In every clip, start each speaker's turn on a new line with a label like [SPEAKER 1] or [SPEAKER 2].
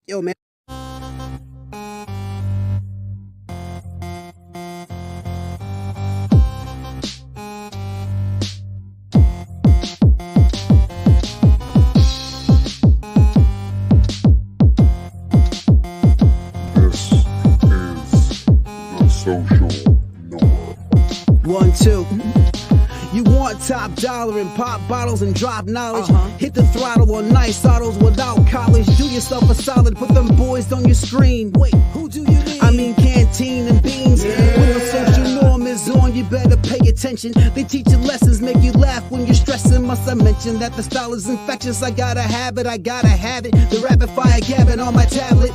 [SPEAKER 1] Yo, man.
[SPEAKER 2] This is the social norm.
[SPEAKER 1] 1, 2. You want top dollar and pop bottles and drop knowledge. Hit the throttle on nice autos without college. Do yourself a solid, put them boys on your screen. Wait, who do you mean? I mean canteen and beans. When the social norm is on, you better pay attention. They teach you lessons, make you laugh when you're stressing. Must I mention that the style is infectious? I gotta have it, I gotta have it. The rapid fire gabbing on my tablet.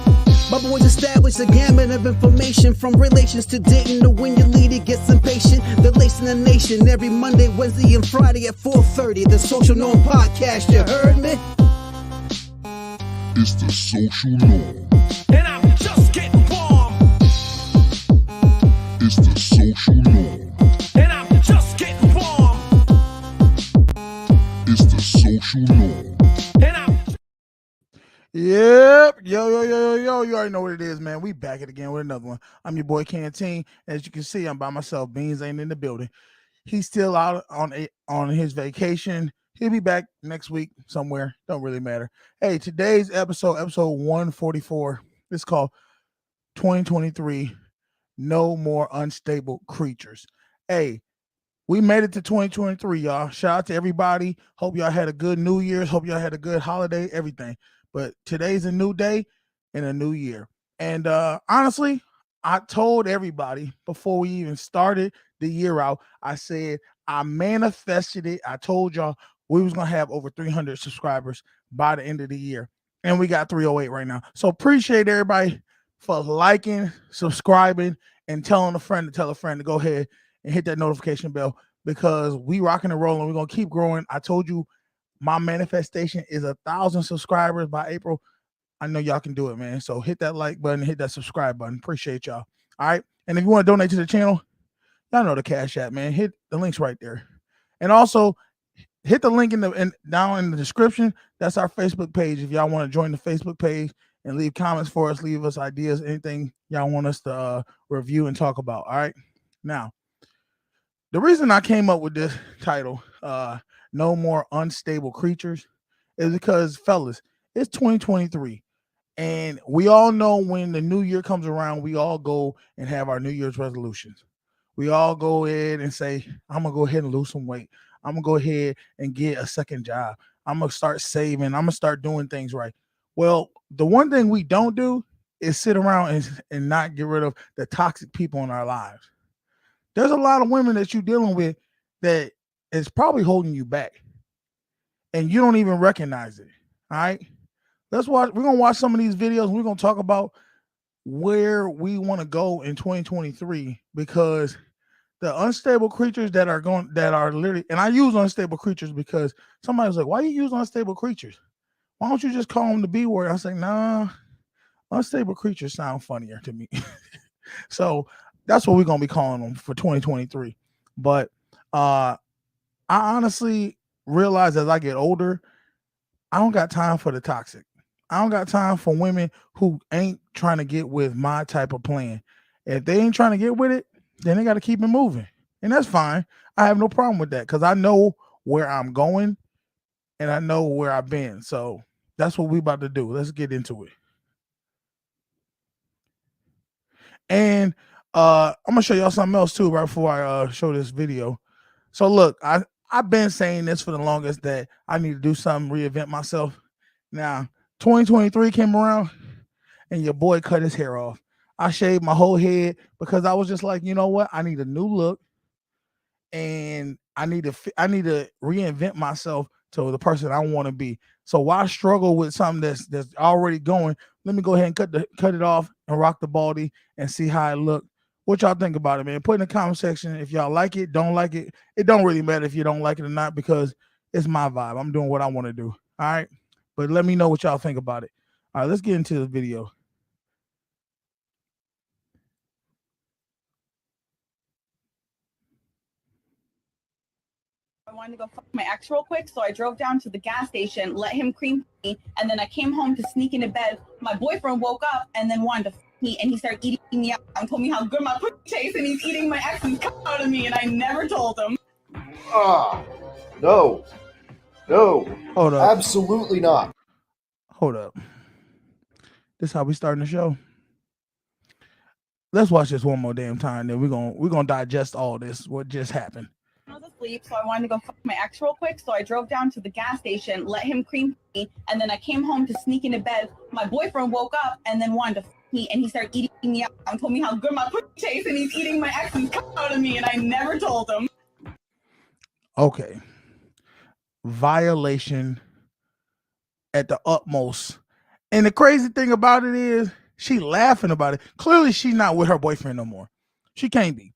[SPEAKER 1] My boys established a gamut of information, from relations to dating to when your leader gets impatient. They're lacing the nation every Monday, Wednesday, and Friday at 4:30. The Social Norm Podcast, you heard me?
[SPEAKER 2] It's the social norm.
[SPEAKER 3] And I'm just getting warm.
[SPEAKER 2] It's the social norm.
[SPEAKER 3] And I'm just getting warm.
[SPEAKER 2] It's the social norm.
[SPEAKER 3] And I'm
[SPEAKER 4] Yep. Yo. You already know what it is, man. We back it again with another one. I'm your boy Canteen. As you can see, I'm by myself. Beans ain't in the building. He's still out on his vacation. He'll be back next week somewhere. Don't really matter. Hey, today's episode 144, it's called 2023 No More Unstable Creatures. Hey, we made it to 2023, y'all. Shout out to everybody. Hope y'all had a good New Year's. Hope y'all had a good holiday, everything. But today's a new day and a new year. And honestly, I told everybody before we even started the year out, I said I manifested it. I told y'all we was going to have over 300 subscribers by the end of the year. And we got 308 right now. So appreciate everybody for liking, subscribing, and telling a friend to tell a friend to go ahead and hit that notification bell, because we rocking and rolling. We're going to keep growing. I told you my manifestation is 1,000 subscribers by April. I know y'all can do it, man. So hit that like button, hit that subscribe button. Appreciate y'all. All right. And if you want to donate to the channel, y'all know the Cash App, man. Hit the links right there. And also hit the link down in the description. That's our Facebook page. If y'all want to join the Facebook page and leave comments for us, leave us ideas, anything y'all want us to review and talk about. All right. Now, the reason I came up with this title, No More Unstable Creatures, is because, fellas, it's 2023. And we all know when the new year comes around, we all go and have our New Year's resolutions. We all go ahead and say, I'm going to go ahead and lose some weight. I'm going to go ahead and get a second job. I'm going to start saving. I'm going to start doing things right. Well, the one thing we don't do is sit around and not get rid of the toxic people in our lives. There's a lot of women that you're dealing with that is probably holding you back, and you don't even recognize it. All right. Let's watch. We're going to watch some of these videos. We're going to talk about where we want to go in 2023, because the unstable creatures that are literally, and I use unstable creatures because somebody's like, why you use unstable creatures? Why don't you just call them the B word? I say, nah, unstable creatures sound funnier to me. So that's what we're going to be calling them for 2023. But I honestly realize as I get older, I don't got time for the toxic. I don't got time for women who ain't trying to get with my type of plan. If they ain't trying to get with it, then they got to keep it moving. And that's fine. I have no problem with that, because I know where I'm going and I know where I've been. So that's what we about to do. Let's get into it. And I'm gonna show y'all something else too right before I show this video. So look, I've been saying this for the longest that I need to do something, reinvent myself. Now 2023 came around and your boy cut his hair off. I shaved my whole head because I was just like, you know what? I need a new look, and I need to reinvent myself to the person I want to be. So why struggle with something that's already going? Let me go ahead and cut it off and rock the baldy and see how it look. What y'all think about it, man? Put in the comment section if y'all like it, don't like it. It don't really matter if you don't like it or not, because it's my vibe. I'm doing what I want to do. All right. But let me know what y'all think about it. All right, let's get into the video.
[SPEAKER 5] I wanted to go fuck my ex real quick, so I drove down to the gas station, let him cream me, and then I came home to sneak into bed. My boyfriend woke up and then wanted to fuck me, and he started eating me out and told me how good my pussy tastes, and he's eating my ex's cum out of me, and I never told him.
[SPEAKER 6] Ah, no, no,
[SPEAKER 4] Hold up.
[SPEAKER 6] absolutely not.
[SPEAKER 4] Hold up. This is how we starting the show. Let's watch this one more damn time. Then we're gonna digest all this. What just happened?
[SPEAKER 5] I was asleep, so I wanted to go fuck my ex real quick, so I drove down to the gas station, let him cream me, and then I came home to sneak into bed. My boyfriend woke up and then wanted to fuck me, and he started eating me out and told me how good my pussy tastes, and he's eating my ex's cum out of me, and I never told him.
[SPEAKER 4] Okay. Violation at the utmost. And the crazy thing about it is she laughing about it. Clearly she's not with her boyfriend no more. She can't be.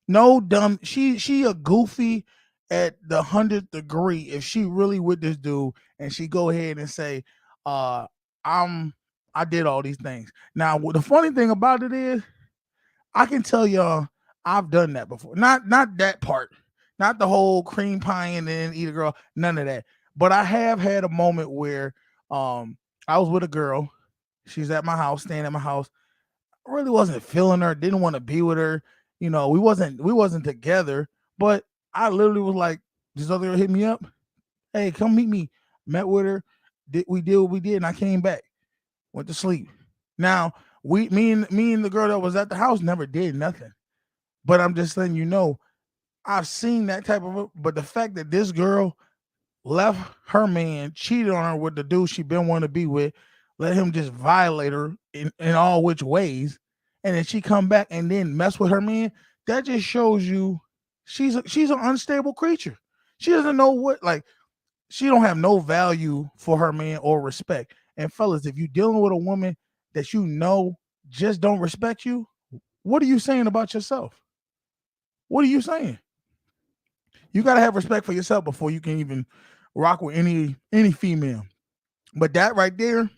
[SPEAKER 4] No dumb. She a goofy at the 100th degree if she really with this dude and she go ahead and say, I did all these things. Now, the funny thing about it is I can tell y'all I've done that before. Not that part. Not the whole cream pie and then eat a girl. None of that. But I have had a moment where I was with a girl. She's at my house, staying at my house. I really wasn't feeling her, didn't want to be with her. You know, we wasn't together, but I literally was like, this other girl hit me up. Hey, come meet me. Met with her. We did what we did, and I came back. Went to sleep. Now, me and the girl that was at the house never did nothing. But I'm just letting you know, I've seen that type of, but the fact that this girl left her man, cheated on her with the dude she been wanting to be with, let him just violate her in all which ways, and then she come back and then mess with her man, that just shows you she's an unstable creature. She doesn't know what, like, she don't have no value for her man or respect. And fellas, if you're dealing with a woman that you know just don't respect you, what are you saying about yourself? What are you saying? You got to have respect for yourself before you can even rock with any female. But that right there,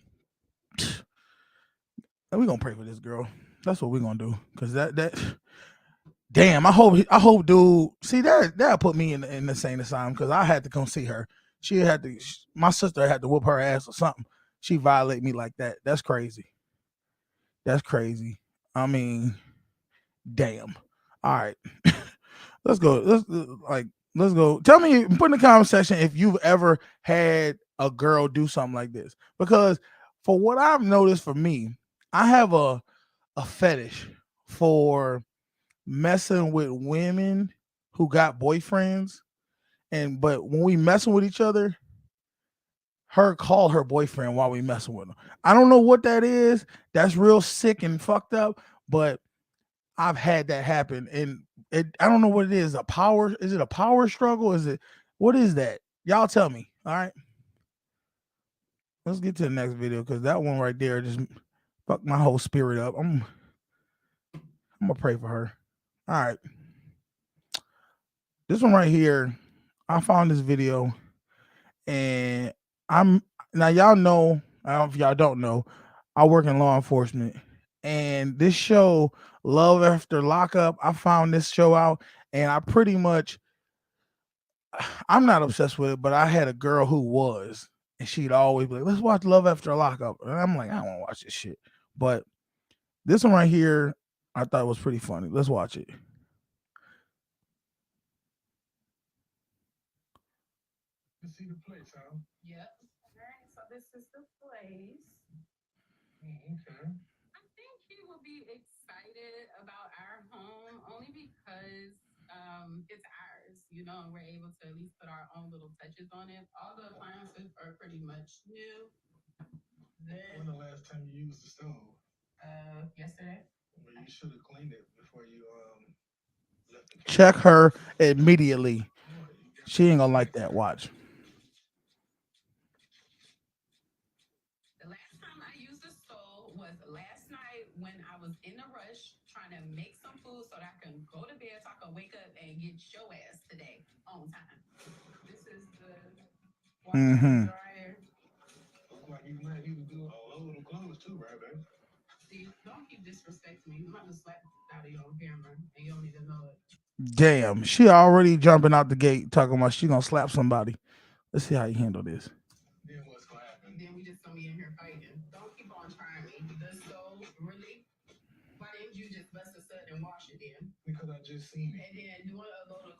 [SPEAKER 4] we're gonna pray for this girl. That's what we're gonna do. Cause that damn, I hope dude, see that put me in the insane asylum because I had to come see her. She had to, my sister had to whoop her ass or something. She violate me like that. That's crazy. That's crazy. I mean, damn. All right. Let's go. Let's go. Tell me, put in the comment section if you've ever had a girl do something like this. Because for what I've noticed for me, I have a fetish for messing with women who got boyfriends. But when we messing with each other, her call her boyfriend while we messing with them. I don't know what that is. That's real sick and fucked up, but I've had that happen, and I don't know what it is. Is it a power struggle? Is it, what is that? Y'all tell me. All right. Let's get to the next video because that one right there just fucked my whole spirit up. I'm gonna pray for her. All right. This one right here, I found this video, and now y'all know, I don't know if y'all don't know, I work in law enforcement, and this show, Love After Lockup, I found this show out, and I pretty much, I'm not obsessed with it, but I had a girl who was, and she'd always be like, let's watch Love After Lockup. And I'm like, I don't want to watch this shit. But this one right here, I thought was pretty funny. Let's watch it.
[SPEAKER 7] You see the place, huh? Yep. All right, so this is the place. Okay. I think he will be excited about our home only because it's ours, you know, and we're able to at least put our own little touches on it. All the appliances are pretty much new. When the last time you used the stove? Yesterday. Well, you should have cleaned it before you left the
[SPEAKER 4] Check her immediately. She ain't gonna like that. Watch.
[SPEAKER 7] The last time I used the stove was last night when I was in a rush trying to make some food so that I can go to bed so I can wake up and get your ass today on time. This is the washer and dryer. Look like you might need to do a load of clothes too, right, babe? See, don't keep disrespecting me. I'm about to slap out of your camera and you don't need to know it.
[SPEAKER 4] Damn, she already jumping out the gate talking about she gonna slap somebody. Let's see how you handle this.
[SPEAKER 7] Then what's gonna happen? Then we just gonna be in here fighting. Don't keep on trying me. That's so really. Why didn't you just bust a stud and wash it then? Because I just seen it. And then doing a little.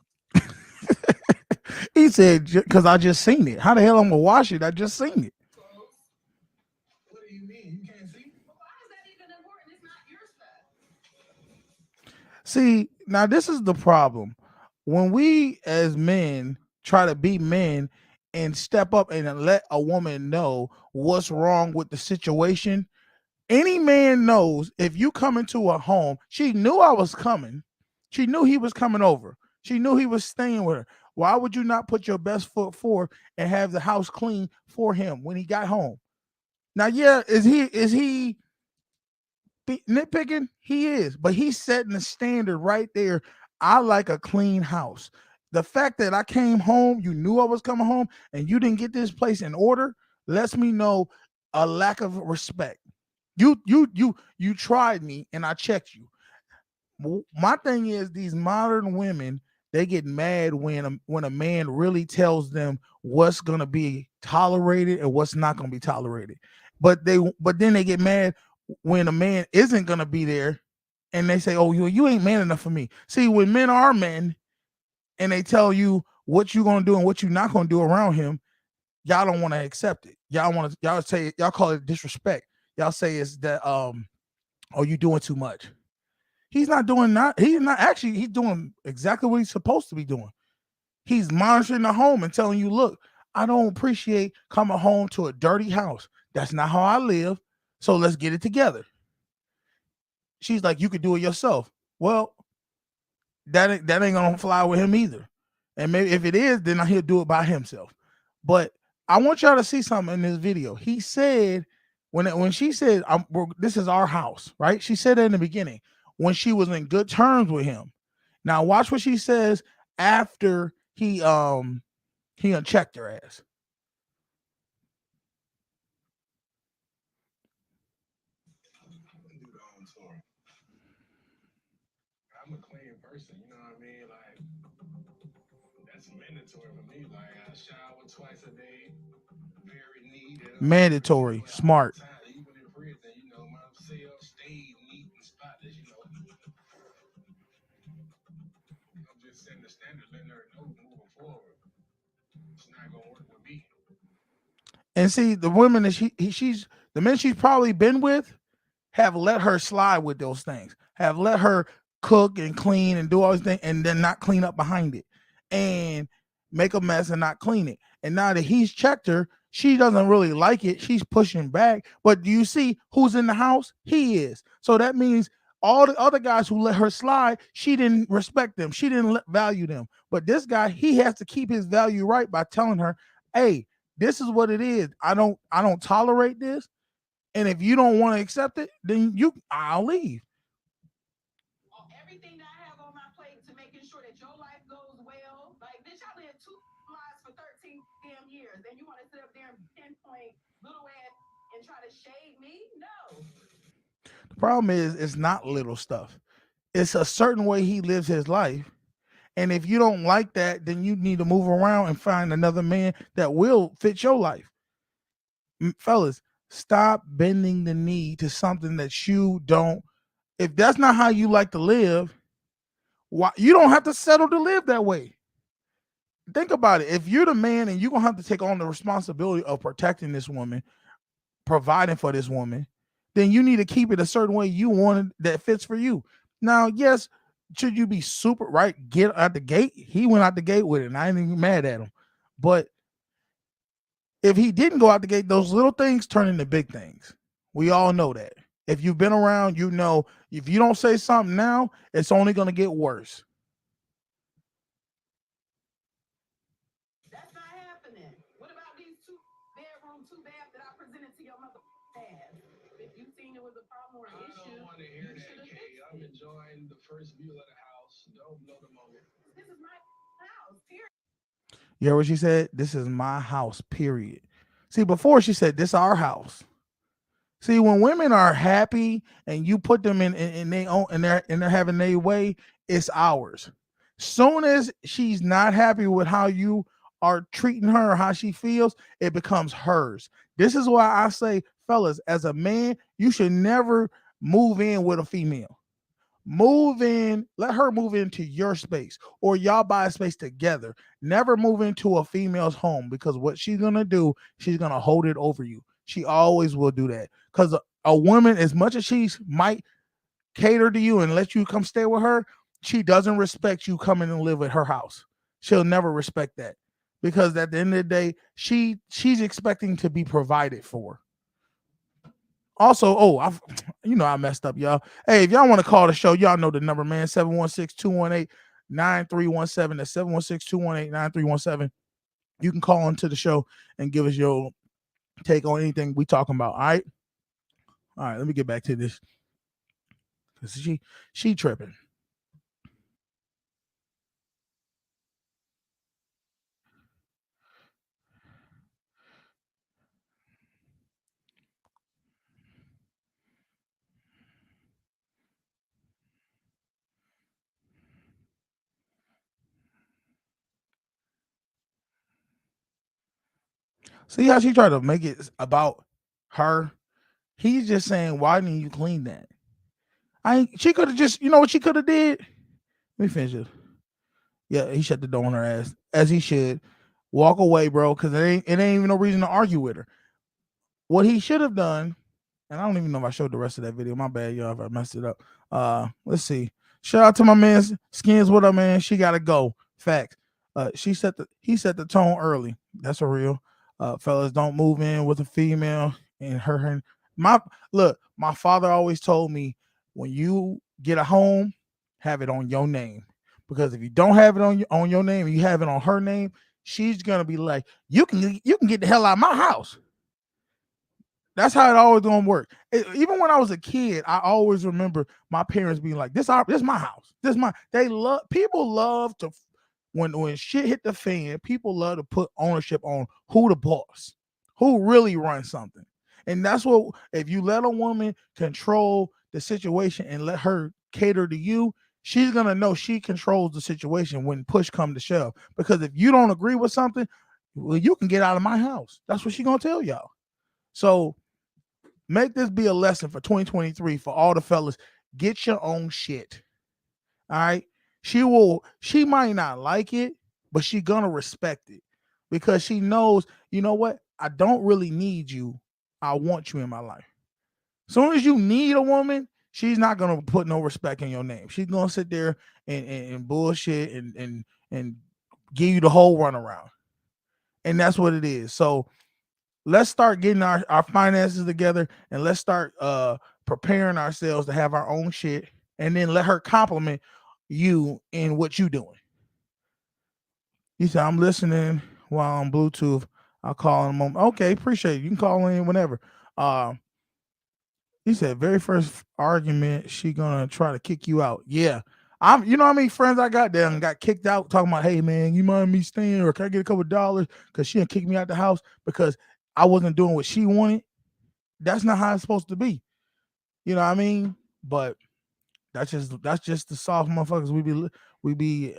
[SPEAKER 4] He said, "Because I just seen it. How the hell I'm gonna wash it? I just seen it."
[SPEAKER 7] Clothes. What do you mean? You can't see? Well, why is that even important? It's not your stuff.
[SPEAKER 4] See, now this is the problem. When we as men try to be men and step up and let a woman know what's wrong with the situation, any man knows if you come into a home, she knew I was coming. She knew he was coming over. She knew he was staying with her. Why would you not put your best foot forward and have the house clean for him when he got home? Now, yeah, is he nitpicking? He is, but he's setting the standard right there. I like a clean house. The fact that I came home, you knew I was coming home, and you didn't get this place in order lets me know a lack of respect. You tried me and I checked you. My thing is these modern women, they get mad when a man really tells them what's gonna be tolerated and what's not gonna be tolerated. But then they get mad when a man isn't gonna be there and they say, "Oh, you ain't man enough for me." See, when men are men and they tell you what you're gonna do and what you're not gonna do around him, y'all don't want to accept it. Y'all say y'all call it disrespect. Y'all say it's that oh, you doing too much. He's not doing not. He's not actually. He's doing exactly what he's supposed to be doing. He's monitoring the home and telling you, "Look, I don't appreciate coming home to a dirty house. That's not how I live. So let's get it together." She's like, "You could do it yourself." Well, that ain't gonna fly with him either. And maybe if it is, then he'll do it by himself. But I want y'all to see something in this video. He said when she said, "This is our house," right? She said that in the beginning when she was in good terms with him. Now watch what she says after he unchecked her ass.
[SPEAKER 7] I'm a clean person, you know what I mean? Like, that's mandatory for me. Like, I shower twice a day, very neat.
[SPEAKER 4] Mandatory, smart.
[SPEAKER 7] Even in prison, you know, my cell stayed neat and spotless, you know. I'm just setting the standard, letting her know moving forward. It's not gonna work with me.
[SPEAKER 4] And see, the women that she's the men she's probably been with have let her slide with those things, have let her cook and clean and do all these things and then not clean up behind it and make a mess and not clean it. And now that he's checked her, she doesn't really like it. She's pushing back. But do you see who's in the house? He is. So that means all the other guys who let her slide, she didn't respect them. She didn't value them. But this guy, he has to keep his value right by telling her, "Hey, this is what it is. I don't tolerate this. And if you don't want to accept it, then I'll leave."
[SPEAKER 7] Everything that I have on my plate to making sure that your life goes well. Like, bitch, I lived 2 lives for 13 damn years, and you want to sit up there and pinpoint little ass and try to shade me? No.
[SPEAKER 4] The problem is it's not little stuff. It's a certain way he lives his life. And if you don't like that, then you need to move around and find another man that will fit your life. Fellas, stop bending the knee to something that you don't. If that's not how you like to live, why you don't have to settle to live that way. Think about it. If you're the man and you're gonna have to take on the responsibility of protecting this woman, providing for this woman, then you need to keep it a certain way you want it that fits for you. Now, yes, should you be super right? Get out the gate. He went out the gate with it, and I ain't even mad at him. But if he didn't go out the gate, those little things turn into big things. We all know that. If you've been around, you know if you don't say something now, it's only going to get worse.
[SPEAKER 7] That's not happening. What about these 2-bedroom, 2-bath that I presented to your mother ass? If you seen it was a problem or an issue, I don't want to hear that, Kay. I'm enjoying the first view of the house. Don't blow the moment. This is my house, period.
[SPEAKER 4] You heard what she said? This is my house, period. See, before she said, this is our house. See, when women are happy and you put them in they own and they're having their way, it's ours. Soon as she's not happy with how you are treating her or how she feels, it becomes hers. This is why I say, fellas, as a man, you should never move in with a female. Move in, let her move into your space, or y'all buy a space together. Never move into a female's home, because what she's gonna do, she's gonna hold it over you. She always will do that. Because a woman, as much as she might cater to you and let you come stay with her, she doesn't respect you coming and live at her house. She'll never respect that, because at the end of the day, she's expecting to be provided for. Also, I messed up, y'all. Hey, if y'all want to call the show, y'all know the number, man. 716-218-9317. That's 716-218-9317. You can call into the show and give us your take on anything we talking about. All right. All right, let me get back to this. Cause she tripping. See how she tried to make it about her? He's just saying, why didn't you clean that? She could have just, you know what she could have did? Let me finish it. Yeah, he shut the door on her ass, as he should. Walk away, bro, because it ain't even no reason to argue with her. What he should have done, and I don't even know if I showed the rest of that video. My bad, y'all, if I messed it up. Let's see. Shout out to my man Skins. What up, man? She gotta go. Facts. He set the tone early. That's a real. Fellas, don't move in with a female and her. My father always told me, when you get a home, have it on your name. Because if you don't have it on your name and you have it on her name, she's gonna be like, you can get the hell out of my house. That's how it always gonna work. Even when I was a kid, I always remember my parents being like, "This my house. People love to, when shit hit the fan, people love to put ownership on who the boss, who really runs something." And that's what, if you let a woman control the situation and let her cater to you, she's gonna know she controls the situation when push come to shove. Because if you don't agree with something, well, you can get out of my house. That's what she's gonna tell y'all. So make this be a lesson for 2023 for all the fellas. Get your own shit. All right. She might not like it, but she gonna respect it, because she knows, you know what? I don't really need you. I want you in my life. As soon as you need a woman, she's not gonna put no respect in your name. She's gonna sit there and bullshit and give you the whole runaround. And that's what it is. So let's start getting our finances together, and let's start preparing ourselves to have our own shit, and then let her compliment you in what you doing. He said, I'm listening while on Bluetooth. I'll call in a moment. Okay, appreciate it. You can call in whenever. He said, very first argument, she gonna try to kick you out. Yeah. You know how many friends I got there and got kicked out talking about, hey man, you mind me staying, or can I get a couple of dollars? Because she done kicked me out the house because I wasn't doing what she wanted. That's not how it's supposed to be. You know what I mean? But that's just the soft motherfuckers we be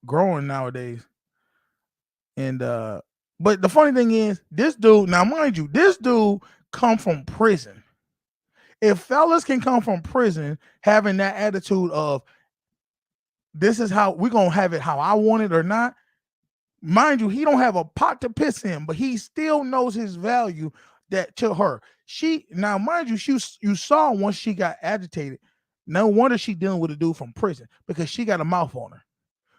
[SPEAKER 4] growing nowadays. And but the funny thing is, this dude, now mind you, this dude come from prison. If fellas can come from prison having that attitude of, this is how we're gonna have it, how I want it or not, mind you, he don't have a pot to piss in, but he still knows his value that to her. Now, mind you, you saw once she got agitated. No wonder she dealing with a dude from prison, because she got a mouth on her.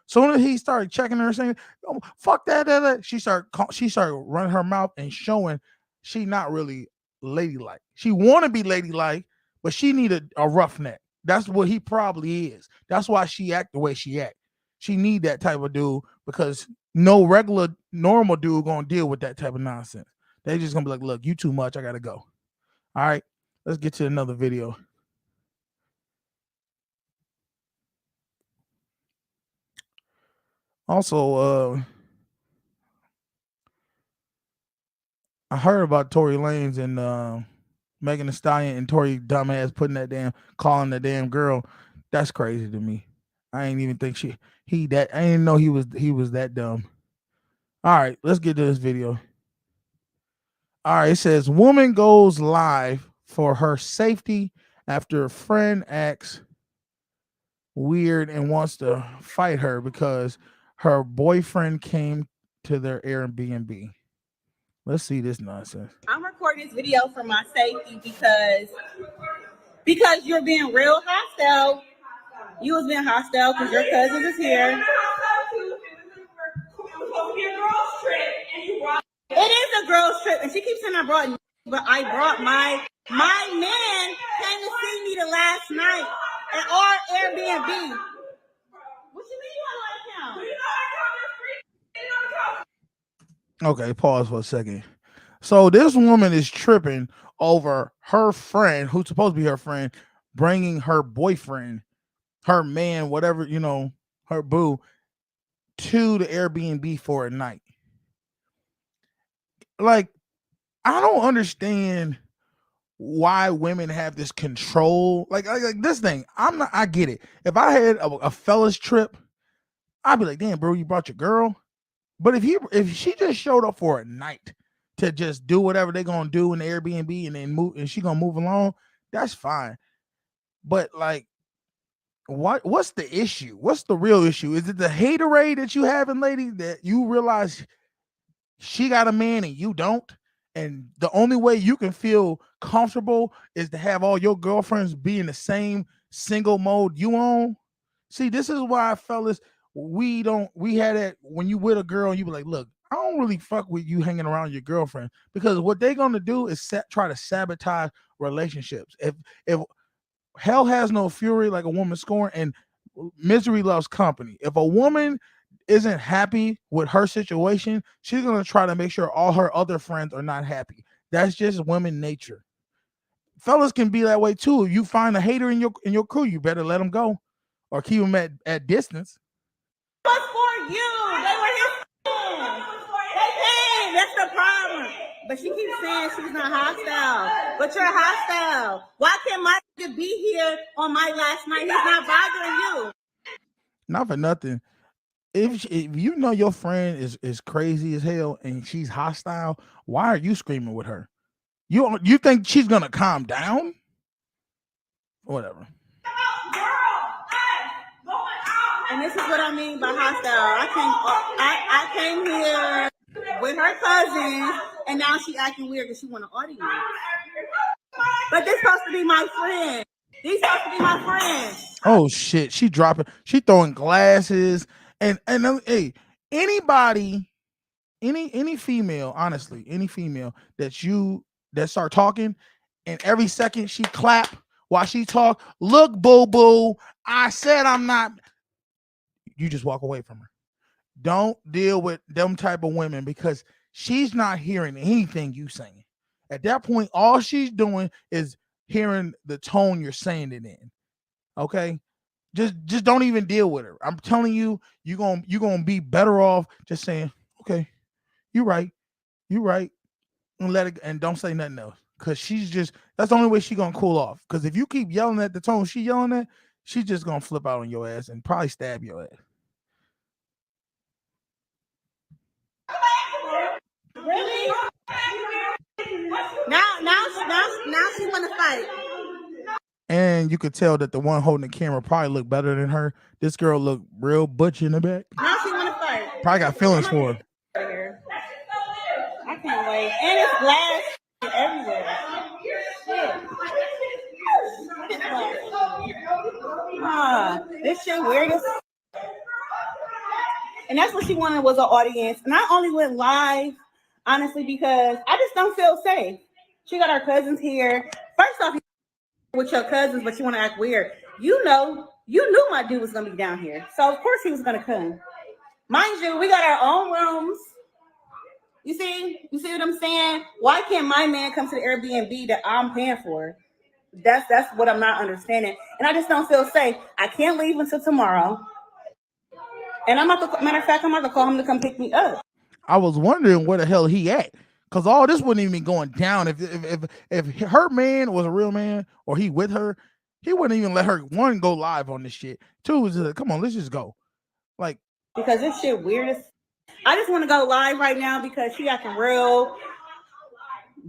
[SPEAKER 4] Soon as he started checking her, saying, oh, "Fuck that," she started running her mouth and showing she not really ladylike. She want to be ladylike, but she needed a roughneck. That's what he probably is. That's why she act the way she act. She need that type of dude, because no regular normal dude gonna deal with that type of nonsense. They just gonna be like, "Look, you too much. I gotta go." All right, let's get to another video. Also, I heard about Tory Lanez and Megan Thee Stallion and Tory dumbass calling the damn girl. That's crazy to me. I ain't even think I didn't know he was that dumb. All right, let's get to this video. All right, it says woman goes live for her safety after a friend acts weird and wants to fight her because her boyfriend came to their Airbnb. Let's see this nonsense.
[SPEAKER 8] I'm recording this video for my safety because you're being real hostile. You was being hostile because your cousin is here. It is a girls trip, and she keeps saying I brought, but I brought my man came to see me the last night at our Airbnb. What you mean you don't like him?
[SPEAKER 4] Okay, pause for a second. So this woman is tripping over her friend, who's supposed to be her friend, bringing her boyfriend, her man, whatever, her boo, to the Airbnb for a night. Like, I don't understand why women have this control. Like this thing, I get it. If I had a fella's trip, I'd be like, damn, bro, you brought your girl. But if she just showed up for a night to just do whatever they're gonna do in the Airbnb and then move, and she gonna move along, that's fine. But like, what's the issue? What's the real issue? Is it the haterade that you having, lady, that you realize she got a man and you don't? And the only way you can feel comfortable is to have all your girlfriends be in the same single mode you on. See, this is why, fellas, we had that when you with a girl and you be like, look, I don't really fuck with you hanging around your girlfriend, because what they're gonna do is try to sabotage relationships. If hell has no fury like a woman scorned, and misery loves company. If a woman isn't happy with her situation, she's gonna try to make sure all her other friends are not happy. That's just women nature. Fellas can be that way too. If you find a hater in your crew, you better let them go or keep them at distance.
[SPEAKER 8] What's for you? They were his friends. They came. That's the problem. But she keeps saying she's not hostile. But you're hostile. Why can't my nigga be here on my last night? He's not bothering you.
[SPEAKER 4] Not for nothing. If you know your friend is crazy as hell and she's hostile, why are you screaming with her? You think she's gonna calm down? Whatever.
[SPEAKER 8] And this is what I mean by hostile. I came here with her cousin, and now she acting weird because she want an audience. But this supposed to be my friend. These supposed to be my friends.
[SPEAKER 4] Oh shit! She throwing glasses, and hey, anybody, any female, honestly, any female that start talking, and every second she clap while she talk. Look, boo boo, I said I'm not. You just walk away from her. Don't deal with them type of women, because she's not hearing anything you saying. At that point, all she's doing is hearing the tone you're saying it in. Okay? Just don't even deal with her. I'm telling you, you're gonna be better off just saying, okay, you're right, and let it, and don't say nothing else. Cause that's the only way she's gonna cool off. Cause if you keep yelling at the tone she yelling at, she's just gonna flip out on your ass and probably stab your ass.
[SPEAKER 8] Really? Now she want to fight.
[SPEAKER 4] And you could tell that the one holding the camera probably looked better than her. This girl looked real butch in the back.
[SPEAKER 8] Now she want to fight.
[SPEAKER 4] Probably got feelings for her.
[SPEAKER 8] I can't wait. And it's glass everywhere. This shit weird as. And that's what she wanted, was an audience. And I only went live, honestly, because I just don't feel safe. She got her cousins here. First off, with your cousins, but you want to act weird. You knew my dude was going to be down here. So, of course, he was going to come. Mind you, we got our own rooms. You see what I'm saying? Why can't my man come to the Airbnb that I'm paying for? That's what I'm not understanding. And I just don't feel safe. I can't leave until tomorrow. And matter of fact, I'm about to call him to come pick me up.
[SPEAKER 4] I was wondering where the hell he at, because all this wouldn't even be going down if her man was a real man or he with her. He wouldn't even let her, one, go live on this shit. Two, was just, come on, let's just go. Like,
[SPEAKER 8] because this shit weird as. I just want to go live right now because she acting real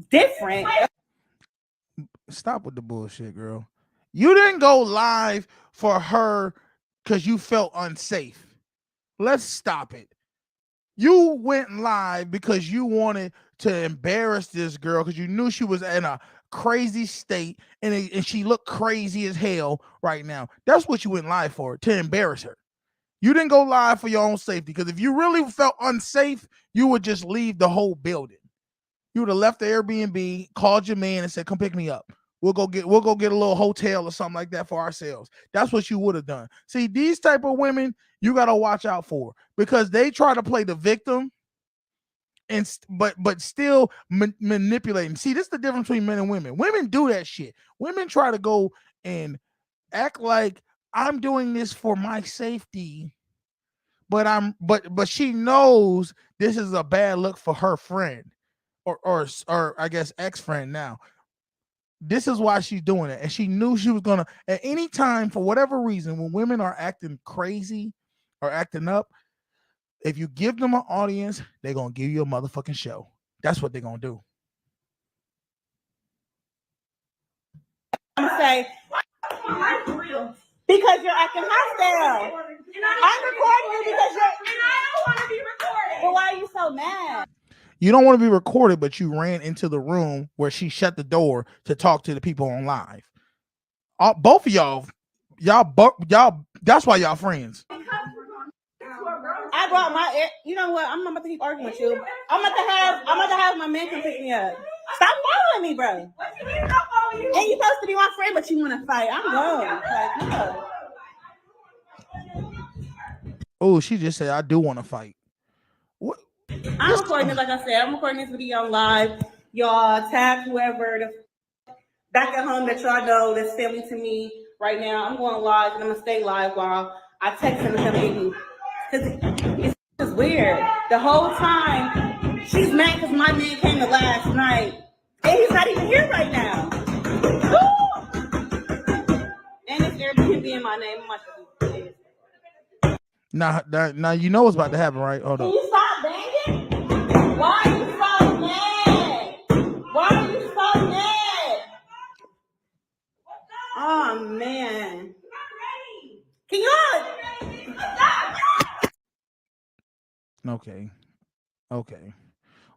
[SPEAKER 8] different.
[SPEAKER 4] stop with the bullshit, girl. You didn't go live for her because you felt unsafe. Let's stop it. You went live because you wanted to embarrass this girl because you knew she was in a crazy state and she looked crazy as hell right now. That's what you went live for, to embarrass her. You didn't go live for your own safety, because if you really felt unsafe, you would just leave the whole building. You would have left the Airbnb, called your man and said, come pick me up. We'll go get a little hotel or something like that for ourselves. That's what you would have done. See, these type of women you got to watch out for, because they try to play the victim and but still manipulating. See, this is the difference between men and women. Women do that shit. Women try to go and act like I'm doing this for my safety, but she knows this is a bad look for her friend or I guess ex-friend now. This is why she's doing it. And she knew she was gonna, at any time, for whatever reason, when women are acting crazy or acting up, if you give them an audience, they're gonna give you a motherfucking show. That's what they're gonna do.
[SPEAKER 8] I'm gonna say because you're acting hostile. I'm recording you because you're. And I don't want to be recorded. But why are you so mad?
[SPEAKER 4] You don't want to be recorded, but you ran into the room where she shut the door to talk to the people on live. Both of y'all, that's why y'all friends.
[SPEAKER 8] I brought my. You know what? I'm not about to keep arguing with you. I'm about to have my man come pick me up. Stop following me, bro. What do you mean stop following you? And you're supposed to be my friend, but you want to fight. I'm going. Like, no.
[SPEAKER 4] Oh, she just said, I do want to fight. What?
[SPEAKER 8] I'm recording this, like I said. I'm recording this video on live. Y'all tag whoever back at home that y'all know that's family to me right now. I'm going live, and I'm going to stay live while I text him and tell me. Because it's weird. The whole time, she's mad because my man came to last night. And he's not even here right now. Woo! And it's Airbnb in my name.
[SPEAKER 4] Now you know what's about to happen, right? Hold
[SPEAKER 8] Can
[SPEAKER 4] on.
[SPEAKER 8] you stop banging? Why are you so mad? Why are you so mad? Oh, man. Can you?
[SPEAKER 4] Okay.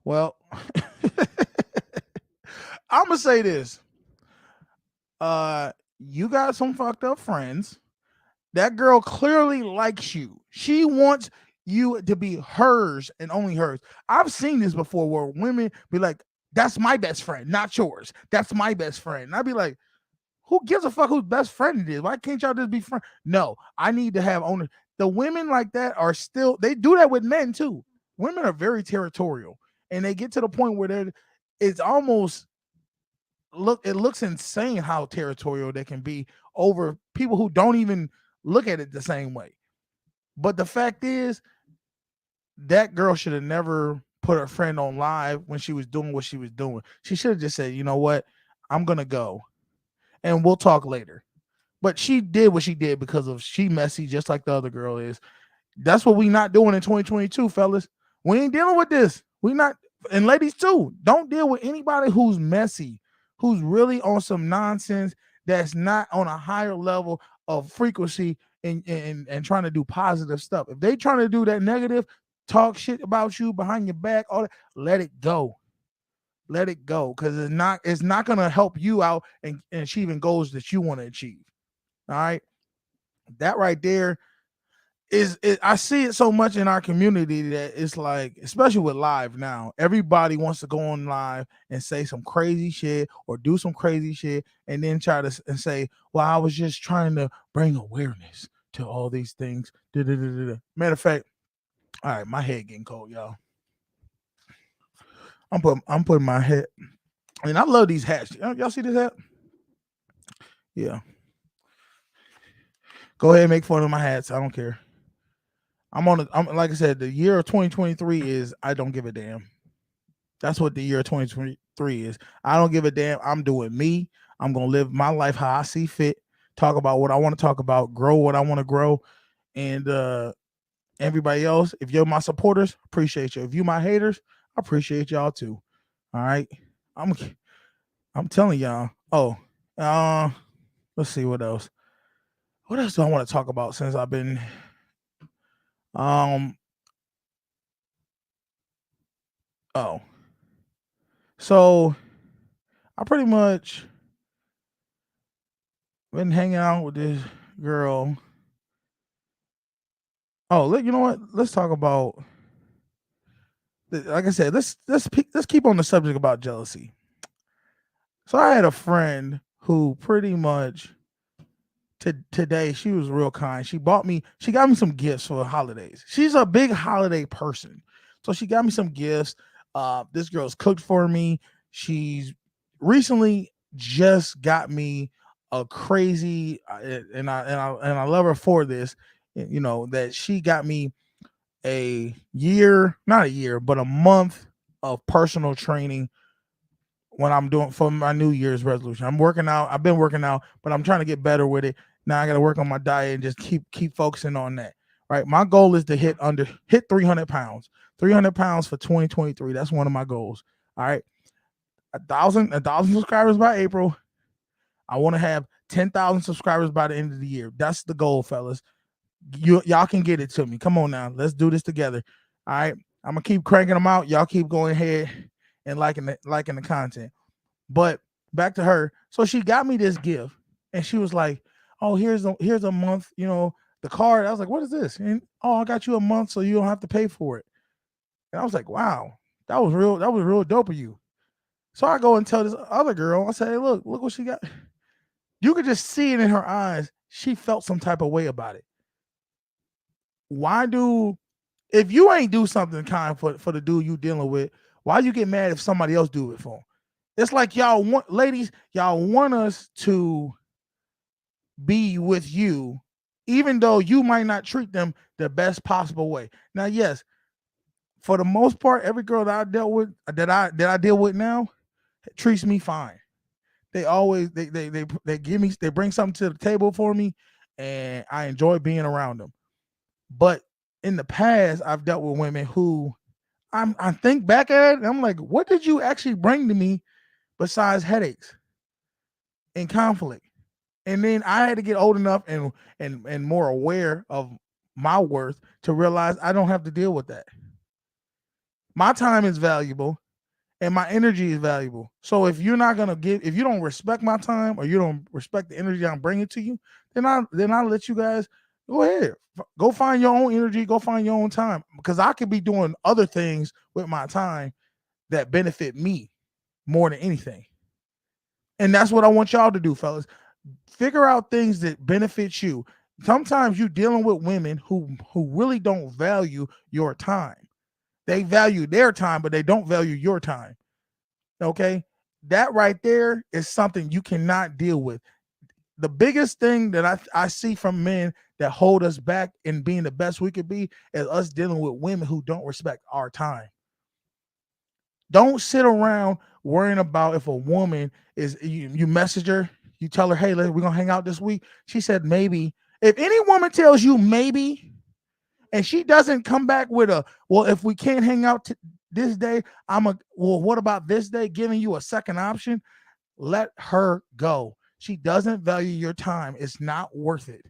[SPEAKER 4] Well, I'm gonna say this. You got some fucked up friends. That girl clearly likes you. She wants you to be hers and only hers. I've seen this before where women be like, that's my best friend, not yours. That's my best friend. And I'd be like, who gives a fuck whose best friend it is? Why can't y'all just be friends? No, I need to have owners. The women like that are still, they do that with men too. Women are very territorial, and they get to the point where it's almost, it looks insane how territorial they can be over people who don't even look at it the same way. But the fact is, that girl should have never put her friend on live when she was doing what she was doing. She should have just said, you know what, I'm gonna go and we'll talk later. But she did what she did because of she messy, just like the other girl is. That's what we not doing in 2022, fellas. We ain't dealing with this. We not, and ladies too, don't deal with anybody who's messy, who's really on some nonsense, that's not on a higher level of frequency and trying to do positive stuff. If they trying to do that negative, talk shit about you behind your back, all that, let it go. Let it go, because it's not gonna help you out and achieving goals that you want to achieve. All right, that right there is I see it so much in our community that it's like, especially with live now, everybody wants to go on live and say some crazy shit or do some crazy shit and then try to and say, well, I was just trying to bring awareness to all these things. Matter of fact, all right, my head getting cold, y'all. I'm putting my head, and I love these hats. Y'all see this hat? Yeah. Go ahead and make fun of my hats. I don't care. I'm like I said, the year of 2023 is I don't give a damn. That's what the year of 2023 is. I don't give a damn. I'm doing me. I'm gonna live my life how I see fit. talk about what I want to talk about, grow what I want to grow, and everybody else, if you're my supporters, appreciate you. If you my haters, I appreciate y'all too. All right, I'm telling y'all. Oh, let's see what else. What else do I want to talk about since I've been oh. So I pretty much been hanging out with this girl. Oh, you know what? Let's talk about. Like I said, let's keep on the subject about jealousy. So I had a friend who pretty much today she was real kind. She got me some gifts for the holidays. She's a big holiday person, so she got me some gifts. This girl's cooked for me. She's recently just got me a crazy, and I love her for this. You know that she got me not a year, but a month of personal training when I'm doing for my New Year's resolution. I'm working out. I've been working out, but I'm trying to get better with it. Now I got to work on my diet and just keep focusing on that. Right. My goal is to hit 300 pounds, 300 pounds for 2023. That's one of my goals. All right. 1,000 subscribers by April. I want to have 10,000 subscribers by the end of the year. That's the goal, fellas. Y'all can get it to me. Come on now. Let's do this together. All right. I'm going to keep cranking them out. Y'all keep going ahead and liking the content. But back to her. So she got me this gift and she was like, oh, here's a month, the card. I was like, what is this? And I got you a month so you don't have to pay for it. And I was like, wow, that was real dope of you. So I go and tell this other girl, I say, hey, look what she got. You could just see it in her eyes. She felt some type of way about it. If you ain't do something kind for the dude you dealing with, why you get mad if somebody else do it for him? It's like y'all want us to be with you, even though you might not treat them the best possible way. Now, yes, for the most part, every girl that I dealt with, that I deal with now, treats me fine. They always they bring something to the table for me, and I enjoy being around them. But in the past, I've dealt with women who I think back at it, and I'm like, what did you actually bring to me besides headaches and conflict? And then I had to get old enough and more aware of my worth to realize I don't have to deal with that. My time is valuable and my energy is valuable. So if you don't respect my time or you don't respect the energy I'm bringing to you, then I'll let you guys go ahead. Go find your own energy. Go find your own time, because I could be doing other things with my time that benefit me more than anything. And that's what I want y'all to do, fellas. Figure out things that benefit you. Sometimes you're dealing with women who really don't value your time. They value their time, but they don't value your time. Okay? That right there is something you cannot deal with. The biggest thing that I see from men that hold us back in being the best we could be is us dealing with women who don't respect our time. Don't sit around worrying about if a woman you message her, you tell her, hey, we're going to hang out this week. She said maybe. If any woman tells you maybe, and she doesn't come back with well, if we can't hang out this day, what about this day? Giving you a second option, let her go. She doesn't value your time. It's not worth it.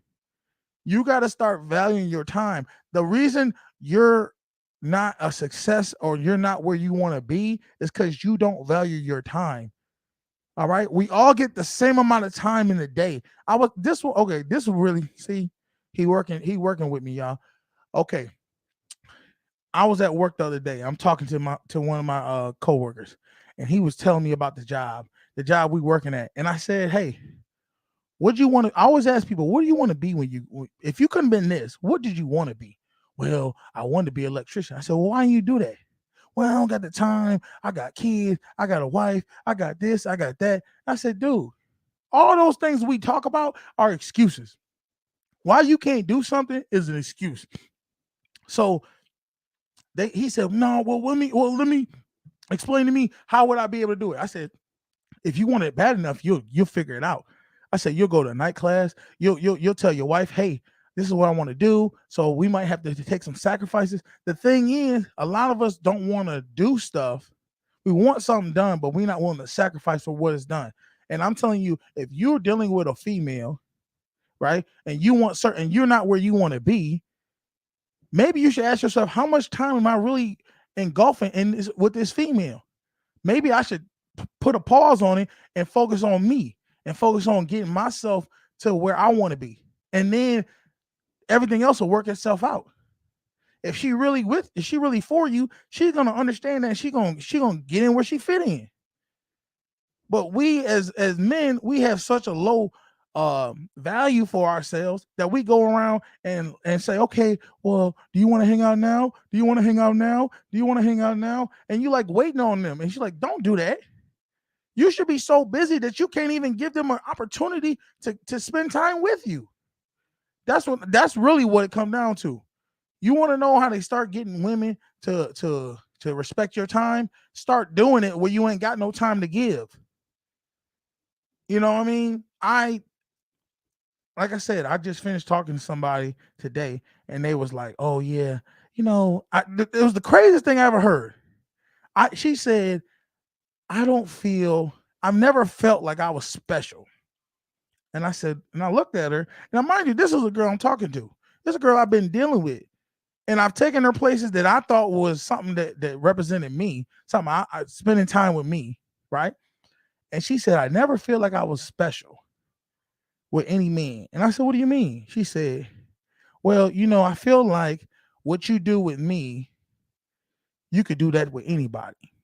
[SPEAKER 4] You got to start valuing your time. The reason you're not a success or you're not where you want to be is because you don't value your time. All right. We all get the same amount of time in the day. This will really see. He working with me, y'all. Okay. I was at work the other day. I'm talking to one of my coworkers, and he was telling me about the job we working at. And I said, hey, what do you want to? I always ask people, what do you want to be if you couldn't been this, what did you want to be? Well, I wanted to be an electrician. I said, well, why do you do that? Well, I don't got the time. I got kids. I got a wife. I got this. I got that. I said, dude, all those things we talk about are excuses. Why you can't do something is an excuse. So he said, no, well, let me explain to me, how would I be able to do it? I said, if you want it bad enough, you'll figure it out. I said, you'll go to night class. You'll tell your wife, hey, this is what I want to do. So we might have to take some sacrifices. The thing is, a lot of us don't want to do stuff. We want something done, but we're not willing to sacrifice for what is done. And I'm telling you, if you're dealing with a female, right, and you want certain, you're not where you want to be, maybe you should ask yourself, how much time am I really engulfing in this with this female? Maybe I should put a pause on it and focus on me and focus on getting myself to where I want to be. And then everything else will work itself out. If she really for you, she's gonna understand that she gonna get in where she fit in. But we as men, we have such a low value for ourselves that we go around and say, okay, well, do you want to hang out now? Do you want to hang out now? Do you want to hang out now? And you like waiting on them, and she's like, don't do that. You should be so busy that you can't even give them an opportunity to spend time with you. That's really what it comes down to. You want to know how they start getting women to respect your time? Start doing it where you ain't got no time to give. You know what I mean? Like I said, I just finished talking to somebody today, and they was like, "Oh yeah, it was the craziest thing I ever heard." She said, I've never felt like I was special." And I said, and I looked at her. Now, mind you, this is a girl I'm talking to. This is a girl I've been dealing with. And I've taken her places that I thought was something that represented me, something I spending time with me, right? And she said, I never feel like I was special with any man. And I said, what do you mean? She said, well, I feel like what you do with me, you could do that with anybody.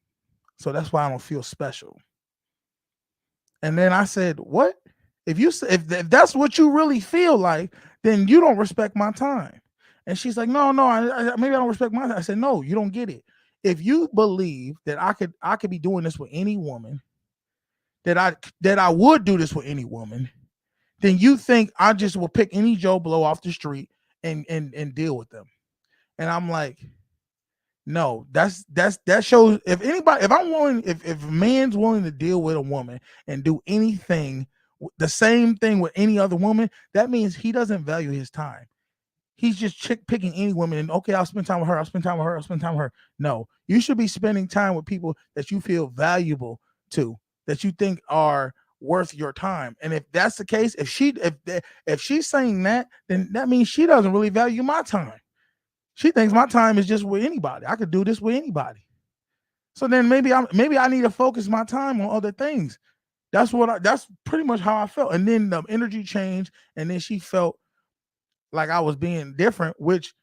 [SPEAKER 4] So that's why I don't feel special. And then I said, what? If that's what you really feel like, then you don't respect my time. And she's like, no, maybe I don't respect my time. I said, no, you don't get it. If you believe that I could be doing this with any woman, that I would do this with any woman, then you think I just will pick any Joe Blow off the street and deal with them. And I'm like, no, that shows if I'm willing, if a man's willing to deal with a woman and do anything, the same thing with any other woman, that means he doesn't value his time. He's just picking any woman and okay, I'll spend time with her. I'll spend time with her. I'll spend time with her. No, you should be spending time with people that you feel valuable to, that you think are worth your time. And if that's the case, if she's saying that, then that means she doesn't really value my time. She thinks my time is just with anybody. I could do this with anybody. So then maybe I need to focus my time on other things. That's pretty much how I felt. And then the energy changed, and then she felt like I was being different, which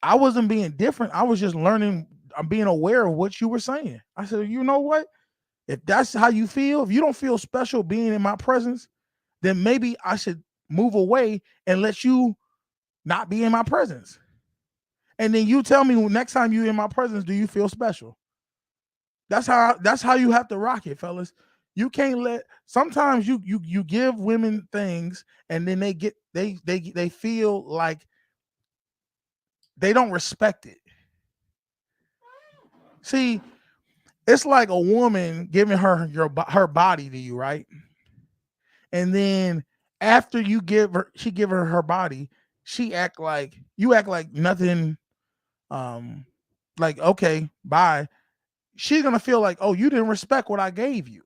[SPEAKER 4] I wasn't being different. I was just learning. I'm being aware of what you were saying. I said, you know what? If that's how you feel, if you don't feel special being in my presence, then maybe I should move away and let you not be in my presence. And then you tell me next time you're in my presence, do you feel special? That's how you have to rock it, fellas. You can't let sometimes you give women things and then they feel like they don't respect it. See, it's like a woman giving her body to you, right? And then after she give her body, you act like nothing. Like okay, bye. She's gonna feel like, oh, you didn't respect what I gave you.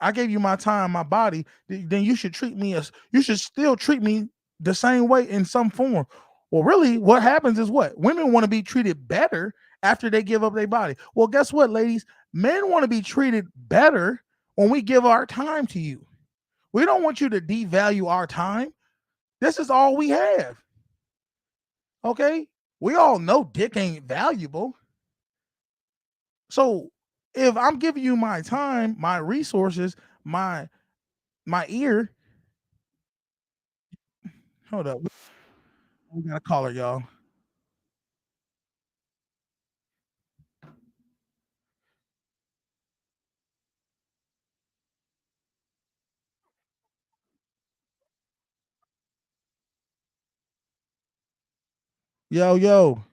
[SPEAKER 4] I gave you my time, my body. Then you should you should still treat me the same way in some form. Well, really, what happens is what women want to be treated better after they give up their body. Well, guess what, ladies? Men want to be treated better when we give our time to you. We don't want you to devalue our time. This is all we have. Okay? We all know dick ain't valuable. So if I'm giving you my time, my resources, my ear, hold up. We got a caller, y'all. Yo.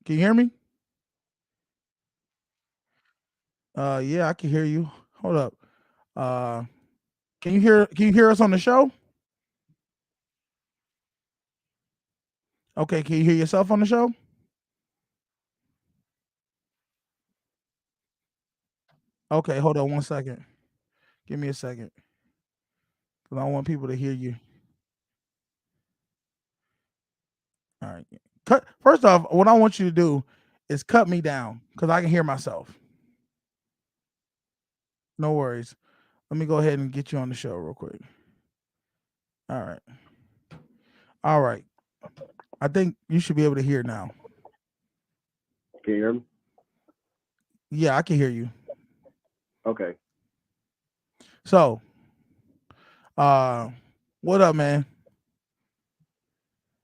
[SPEAKER 4] Can you hear me? Yeah, I can hear you. Hold up. Uh, can you hear? Can you hear us on the show? Okay, can you hear yourself on the show? Okay, hold on 1 second. Give me a second, because I want people to hear you. All right. Cut. First off, what I want you to do is cut me down because I can hear myself. No worries. Let me go ahead and get you on the show real quick. All right. All right. I think you should be able to hear now.
[SPEAKER 9] Can you hear me?
[SPEAKER 4] Yeah, I can hear you.
[SPEAKER 9] Okay.
[SPEAKER 4] So, what up, man?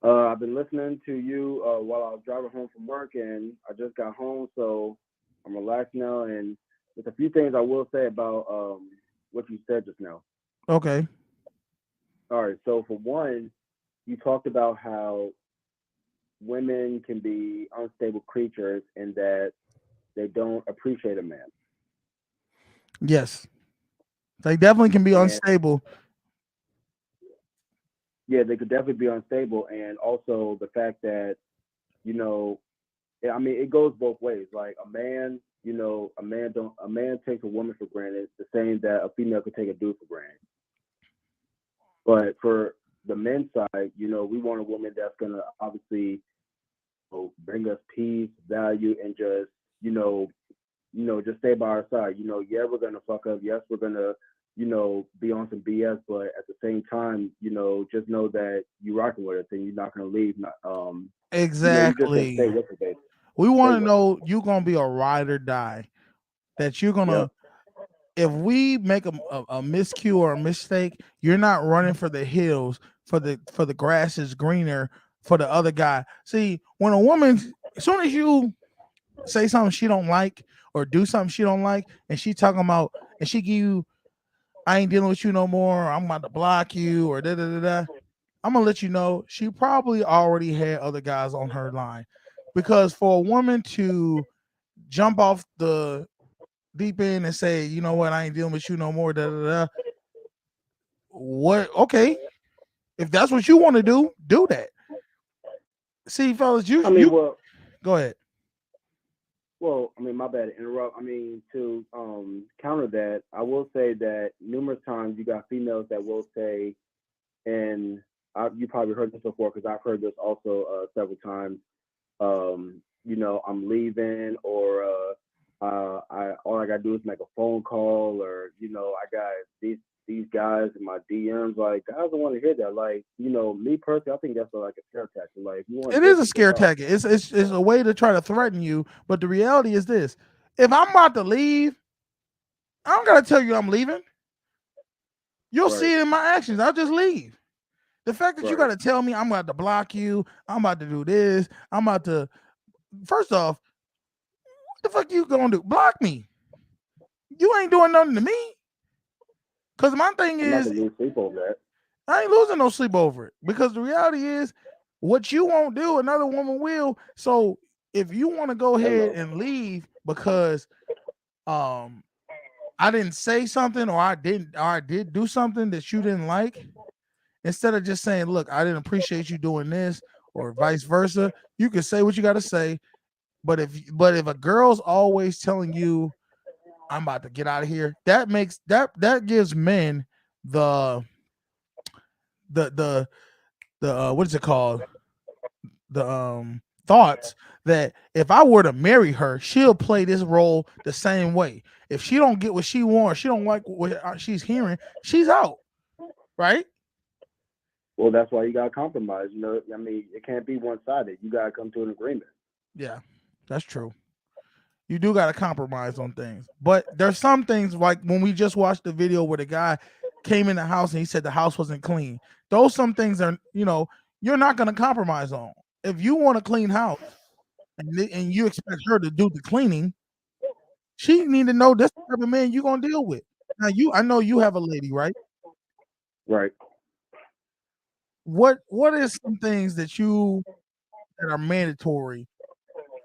[SPEAKER 9] I've been listening to you while I was driving home from work, and I just got home, so I'm relaxed now. And there's a few things I will say about what you said just now.
[SPEAKER 4] Okay.
[SPEAKER 9] All right. So for one, you talked about how women can be unstable creatures and that they don't appreciate a man.
[SPEAKER 4] Yes. They definitely can be
[SPEAKER 9] And
[SPEAKER 4] unstable.
[SPEAKER 9] yeah, they could definitely be unstable, and also the fact that you know, I mean, it goes both ways. Like a man, a man takes a woman for granted, the same that a female could take a dude for granted. But for the men's side, we want a woman that's gonna obviously bring us peace, value, and just just stay by our side. Yeah, we're gonna fuck up. Yes, we're gonna be on some BS, but at the same time, just know that you're rocking with us and you're not gonna leave. You're just gonna stay
[SPEAKER 4] Exactly.
[SPEAKER 9] with it, baby.
[SPEAKER 4] We
[SPEAKER 9] Stay
[SPEAKER 4] want to
[SPEAKER 9] with it.
[SPEAKER 4] know you're gonna be a ride or die. That you're gonna,
[SPEAKER 9] Yep.
[SPEAKER 4] if we make a miscue or a mistake, you're not running for the hills for the grass is greener for the other guy. See, when a woman, as soon as you say something she don't like or do something she don't like, and she talking about and she give you, I ain't dealing with you no more, or I'm about to block you, or da da da da. I'm gonna let you know she probably already had other guys on her line, because for a woman to jump off the deep end and say, you know what, I ain't dealing with you no more, da da da. What? Okay, if that's what you want to do that. See, fellas,
[SPEAKER 9] I mean,
[SPEAKER 4] go ahead.
[SPEAKER 9] I mean, my bad to interrupt. I mean, to counter that, I will say that numerous times you got females that will say, and you probably heard this before because I've heard this also several times. I'm leaving, or all I gotta do is make a phone call, or I got these guys in my DMs. Like, guys don't want to hear that. Like, me personally, I think that's like a scare tactic. Like, you want
[SPEAKER 4] It
[SPEAKER 9] this,
[SPEAKER 4] is a
[SPEAKER 9] get
[SPEAKER 4] scare
[SPEAKER 9] off.
[SPEAKER 4] tactic. It's a way to try to threaten you. But the reality is this: if I'm about to leave, I don't gotta tell you I'm leaving. You'll
[SPEAKER 9] Right.
[SPEAKER 4] see it in my actions. I'll just leave. The fact that you
[SPEAKER 9] Right.
[SPEAKER 4] got to tell me I'm about to block you, I'm about to do this, I'm about to. First off, what the fuck you gonna do? Block me? You ain't doing nothing to me. Cause my thing
[SPEAKER 9] I'm not
[SPEAKER 4] is,
[SPEAKER 9] gonna lose sleep over that.
[SPEAKER 4] I ain't losing no sleep over it. Because the reality is, what you won't do, another woman will. So if you want to go ahead
[SPEAKER 9] Hello.
[SPEAKER 4] and leave because I didn't say something, or I did do something that you didn't like, instead of just saying, look, I didn't appreciate you doing this, or vice versa, you can say what you got to say. But if a girl's always telling you, I'm about to get out of here, that makes that gives men the the what is it called, the thoughts that if I were to marry her, she'll play this role the same way. If she don't get what she wants, she don't like what she's hearing, she's out, right?
[SPEAKER 9] Well, that's why you gotta compromise. I mean, it can't be one sided. You gotta come to an agreement.
[SPEAKER 4] Yeah, that's true. You do got to compromise on things, but there's some things like when we just watched the video where the guy came in the house and he said the house wasn't clean. Those some things are, you're not going to compromise on. If you want a clean house and you expect her to do the cleaning, she need to know this type of man you're going to deal with. Now I know you have a lady, right?
[SPEAKER 9] Right.
[SPEAKER 4] What is some things that are mandatory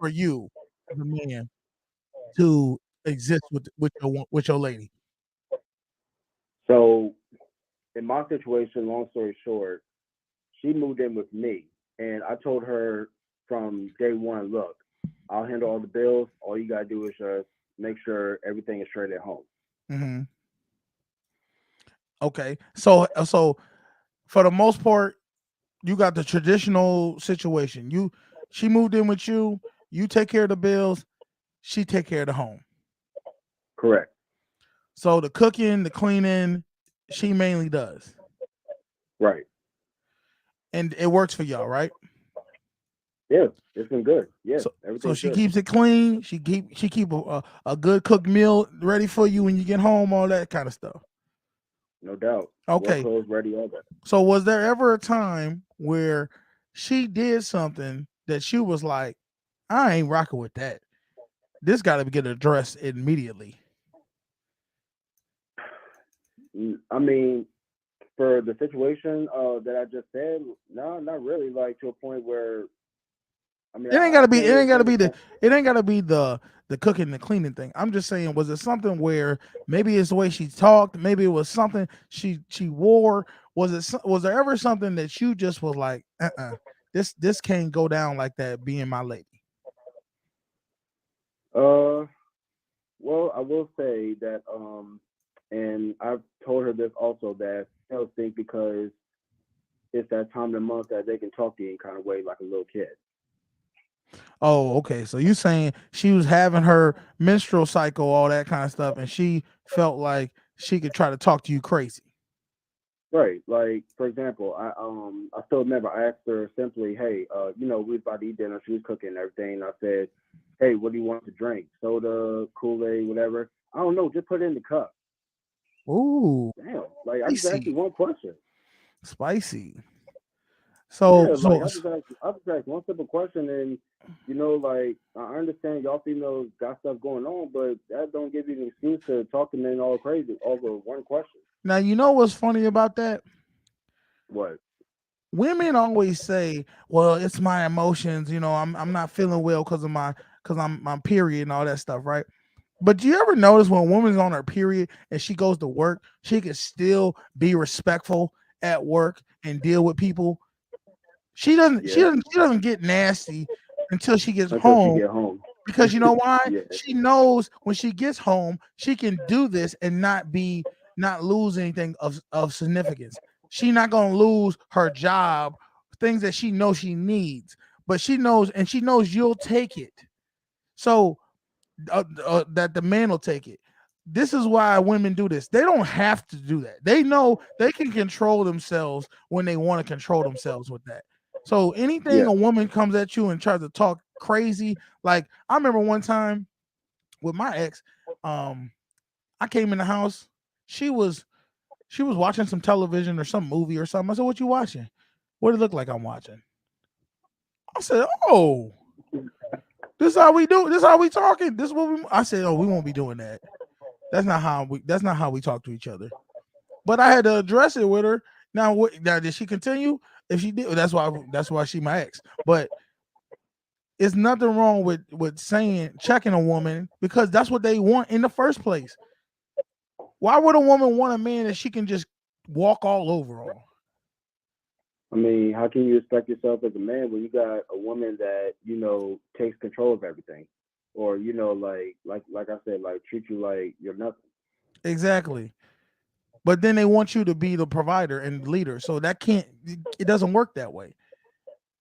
[SPEAKER 4] for you as a man to exist with your lady?
[SPEAKER 9] So in my situation, long story short, she moved in with me, and I told her from day one, look, I'll handle all the bills. All you gotta do is just make sure everything is straight at home.
[SPEAKER 4] Mm-hmm. Okay. So for the most part, you got the traditional situation. She moved in with you, you take care of the bills, she take care of the home.
[SPEAKER 9] Correct.
[SPEAKER 4] So the cooking, the cleaning, she mainly does.
[SPEAKER 9] Right.
[SPEAKER 4] And it works for y'all, right?
[SPEAKER 9] Yeah, it's been good. Yeah,
[SPEAKER 4] So
[SPEAKER 9] everything's
[SPEAKER 4] she
[SPEAKER 9] good.
[SPEAKER 4] keeps it clean. She keep a good cooked meal ready for you when you get home, all that kind of stuff.
[SPEAKER 9] No doubt. Work
[SPEAKER 4] Okay.
[SPEAKER 9] clothes ready, all that.
[SPEAKER 4] So was there ever a time where she did something that she was like, I ain't rocking with that. This got to get addressed immediately.
[SPEAKER 9] I mean, for the situation that I just said, no, not really. Like to a point where, I mean,
[SPEAKER 4] It ain't
[SPEAKER 9] I
[SPEAKER 4] gotta be.
[SPEAKER 9] can't
[SPEAKER 4] It
[SPEAKER 9] really
[SPEAKER 4] ain't gotta
[SPEAKER 9] think
[SPEAKER 4] be
[SPEAKER 9] of
[SPEAKER 4] the.
[SPEAKER 9] something.
[SPEAKER 4] It ain't gotta be the cooking, the cleaning thing. I'm just saying, was it something where maybe it's the way she talked? Maybe it was something she wore. Was there ever something that you just was like, this can't go down like that? Being my lady.
[SPEAKER 9] Well, I will say that, and I've told her this also, that females think because it's that time of the month that they can talk to you in kind of way like a little kid.
[SPEAKER 4] Oh, okay. So you saying she was having her menstrual cycle, all that kind of stuff, and she felt like she could try to talk to you crazy.
[SPEAKER 9] Right. Like for example, I still remember I asked her simply, hey, we was about to eat dinner, she was cooking and everything. I said, hey, what do you want to drink? Soda, Kool-Aid, whatever. I don't know, just put it in the cup.
[SPEAKER 4] Ooh,
[SPEAKER 9] Damn. Like I just asked you
[SPEAKER 4] spicy,
[SPEAKER 9] one question.
[SPEAKER 4] spicy.
[SPEAKER 9] Yeah,
[SPEAKER 4] So
[SPEAKER 9] like
[SPEAKER 4] so
[SPEAKER 9] I just asked one simple question, and like I understand y'all females got stuff going on, but that don't give you an excuse to talk to men all crazy over one question.
[SPEAKER 4] now you know what's funny about that?
[SPEAKER 9] What?
[SPEAKER 4] Women always say, "Well, it's my emotions. I'm not feeling well because I'm my period and all that stuff, right?" But do you ever notice when a woman's on her period and she goes to work, she can still be respectful at work and deal with people? She doesn't. She
[SPEAKER 9] Yeah.
[SPEAKER 4] doesn't. She doesn't get nasty until she gets
[SPEAKER 9] Until she
[SPEAKER 4] home.
[SPEAKER 9] get home.
[SPEAKER 4] Because you know why?
[SPEAKER 9] Yeah.
[SPEAKER 4] She knows when she gets home, she can do this and not lose anything of significance. She's not gonna lose her job, things that she knows she needs, but she knows you'll take it. So that the man will take it. This is why women do this. They don't have to do that. They know they can control themselves when they want to control themselves with that. So anything
[SPEAKER 9] Yeah.
[SPEAKER 4] a woman comes at you and tries to talk crazy, like I remember one time with my ex, I came in the house. She was watching some television or some movie or something. I said, "What you watching?" What it look like I'm watching? I said, "Oh, this is how we do. This is how we talking. This is what we." I said, "Oh, we won't be doing that. That's not how we talk to each other." But I had to address it with her. Now did she continue? If she did, that's why she my ex. But it's nothing wrong with saying checking a woman because that's what they want in the first place. Why would a woman want a man that she can just walk all over on?
[SPEAKER 9] I mean, how can you expect yourself as a man when you got a woman that takes control of everything, or like I said, like treat you like you're nothing?
[SPEAKER 4] Exactly. But then they want you to be the provider and leader. So it doesn't work that way.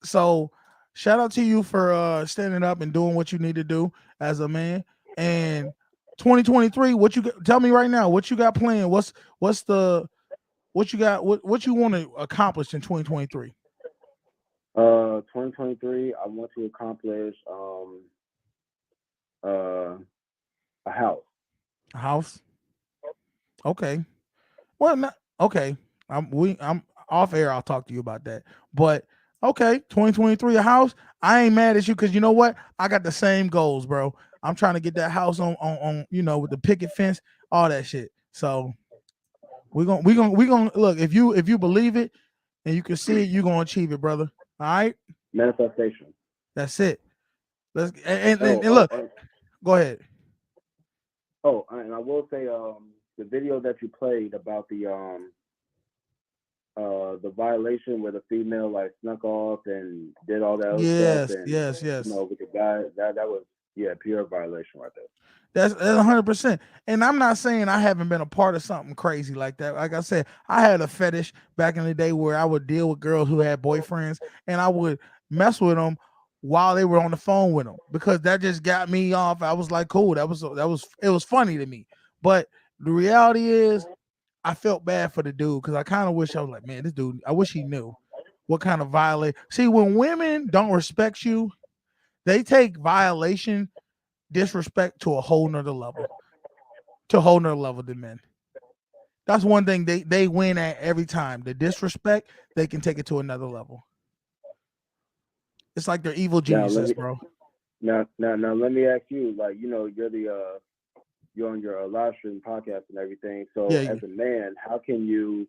[SPEAKER 4] So shout out to you for standing up and doing what you need to do as a man. And 2023, tell me right now what you got planned? What's the what you got what you want to accomplish in 2023?
[SPEAKER 9] 2023, I want to accomplish a house.
[SPEAKER 4] A house? Okay. Well, not okay. I'm off air. I'll talk to you about that. But okay, 2023 a house. I ain't mad at you because you know what? I got the same goals, bro. I'm trying to get that house on with the picket fence, all that shit. So we gonna look if you believe it and you can see it, you're gonna achieve it, brother. All right,
[SPEAKER 9] Manifestation.
[SPEAKER 4] that's it. And
[SPEAKER 9] Oh,
[SPEAKER 4] look,
[SPEAKER 9] oh,
[SPEAKER 4] go ahead.
[SPEAKER 9] oh, and I will say, the video that you played about the violation where the female like snuck off and did all that other stuff,
[SPEAKER 4] Yes,
[SPEAKER 9] and
[SPEAKER 4] yes,
[SPEAKER 9] you
[SPEAKER 4] yes.
[SPEAKER 9] know, with the guy, that was, yeah, pure violation right there.
[SPEAKER 4] That's 100%. And I'm not saying I haven't been a part of something crazy like that. Like I said, I had a fetish back in the day where I would deal with girls who had boyfriends, and I would mess with them while they were on the phone with them because that just got me off. I was like, cool. It was funny to me. But the reality is, I felt bad for the dude because I kind of wish I was like, man, this dude. I wish he knew what kind of violate. See, when women don't respect you, they take violation, disrespect to a whole nother level, than men. That's one thing they win at every time. The disrespect, they can take it to another level. It's like they're evil
[SPEAKER 9] Now let
[SPEAKER 4] geniuses,
[SPEAKER 9] me
[SPEAKER 4] bro.
[SPEAKER 9] now let me ask you, like, you know, you're on your live stream podcast and everything. So
[SPEAKER 4] Yeah,
[SPEAKER 9] as a man, how can you,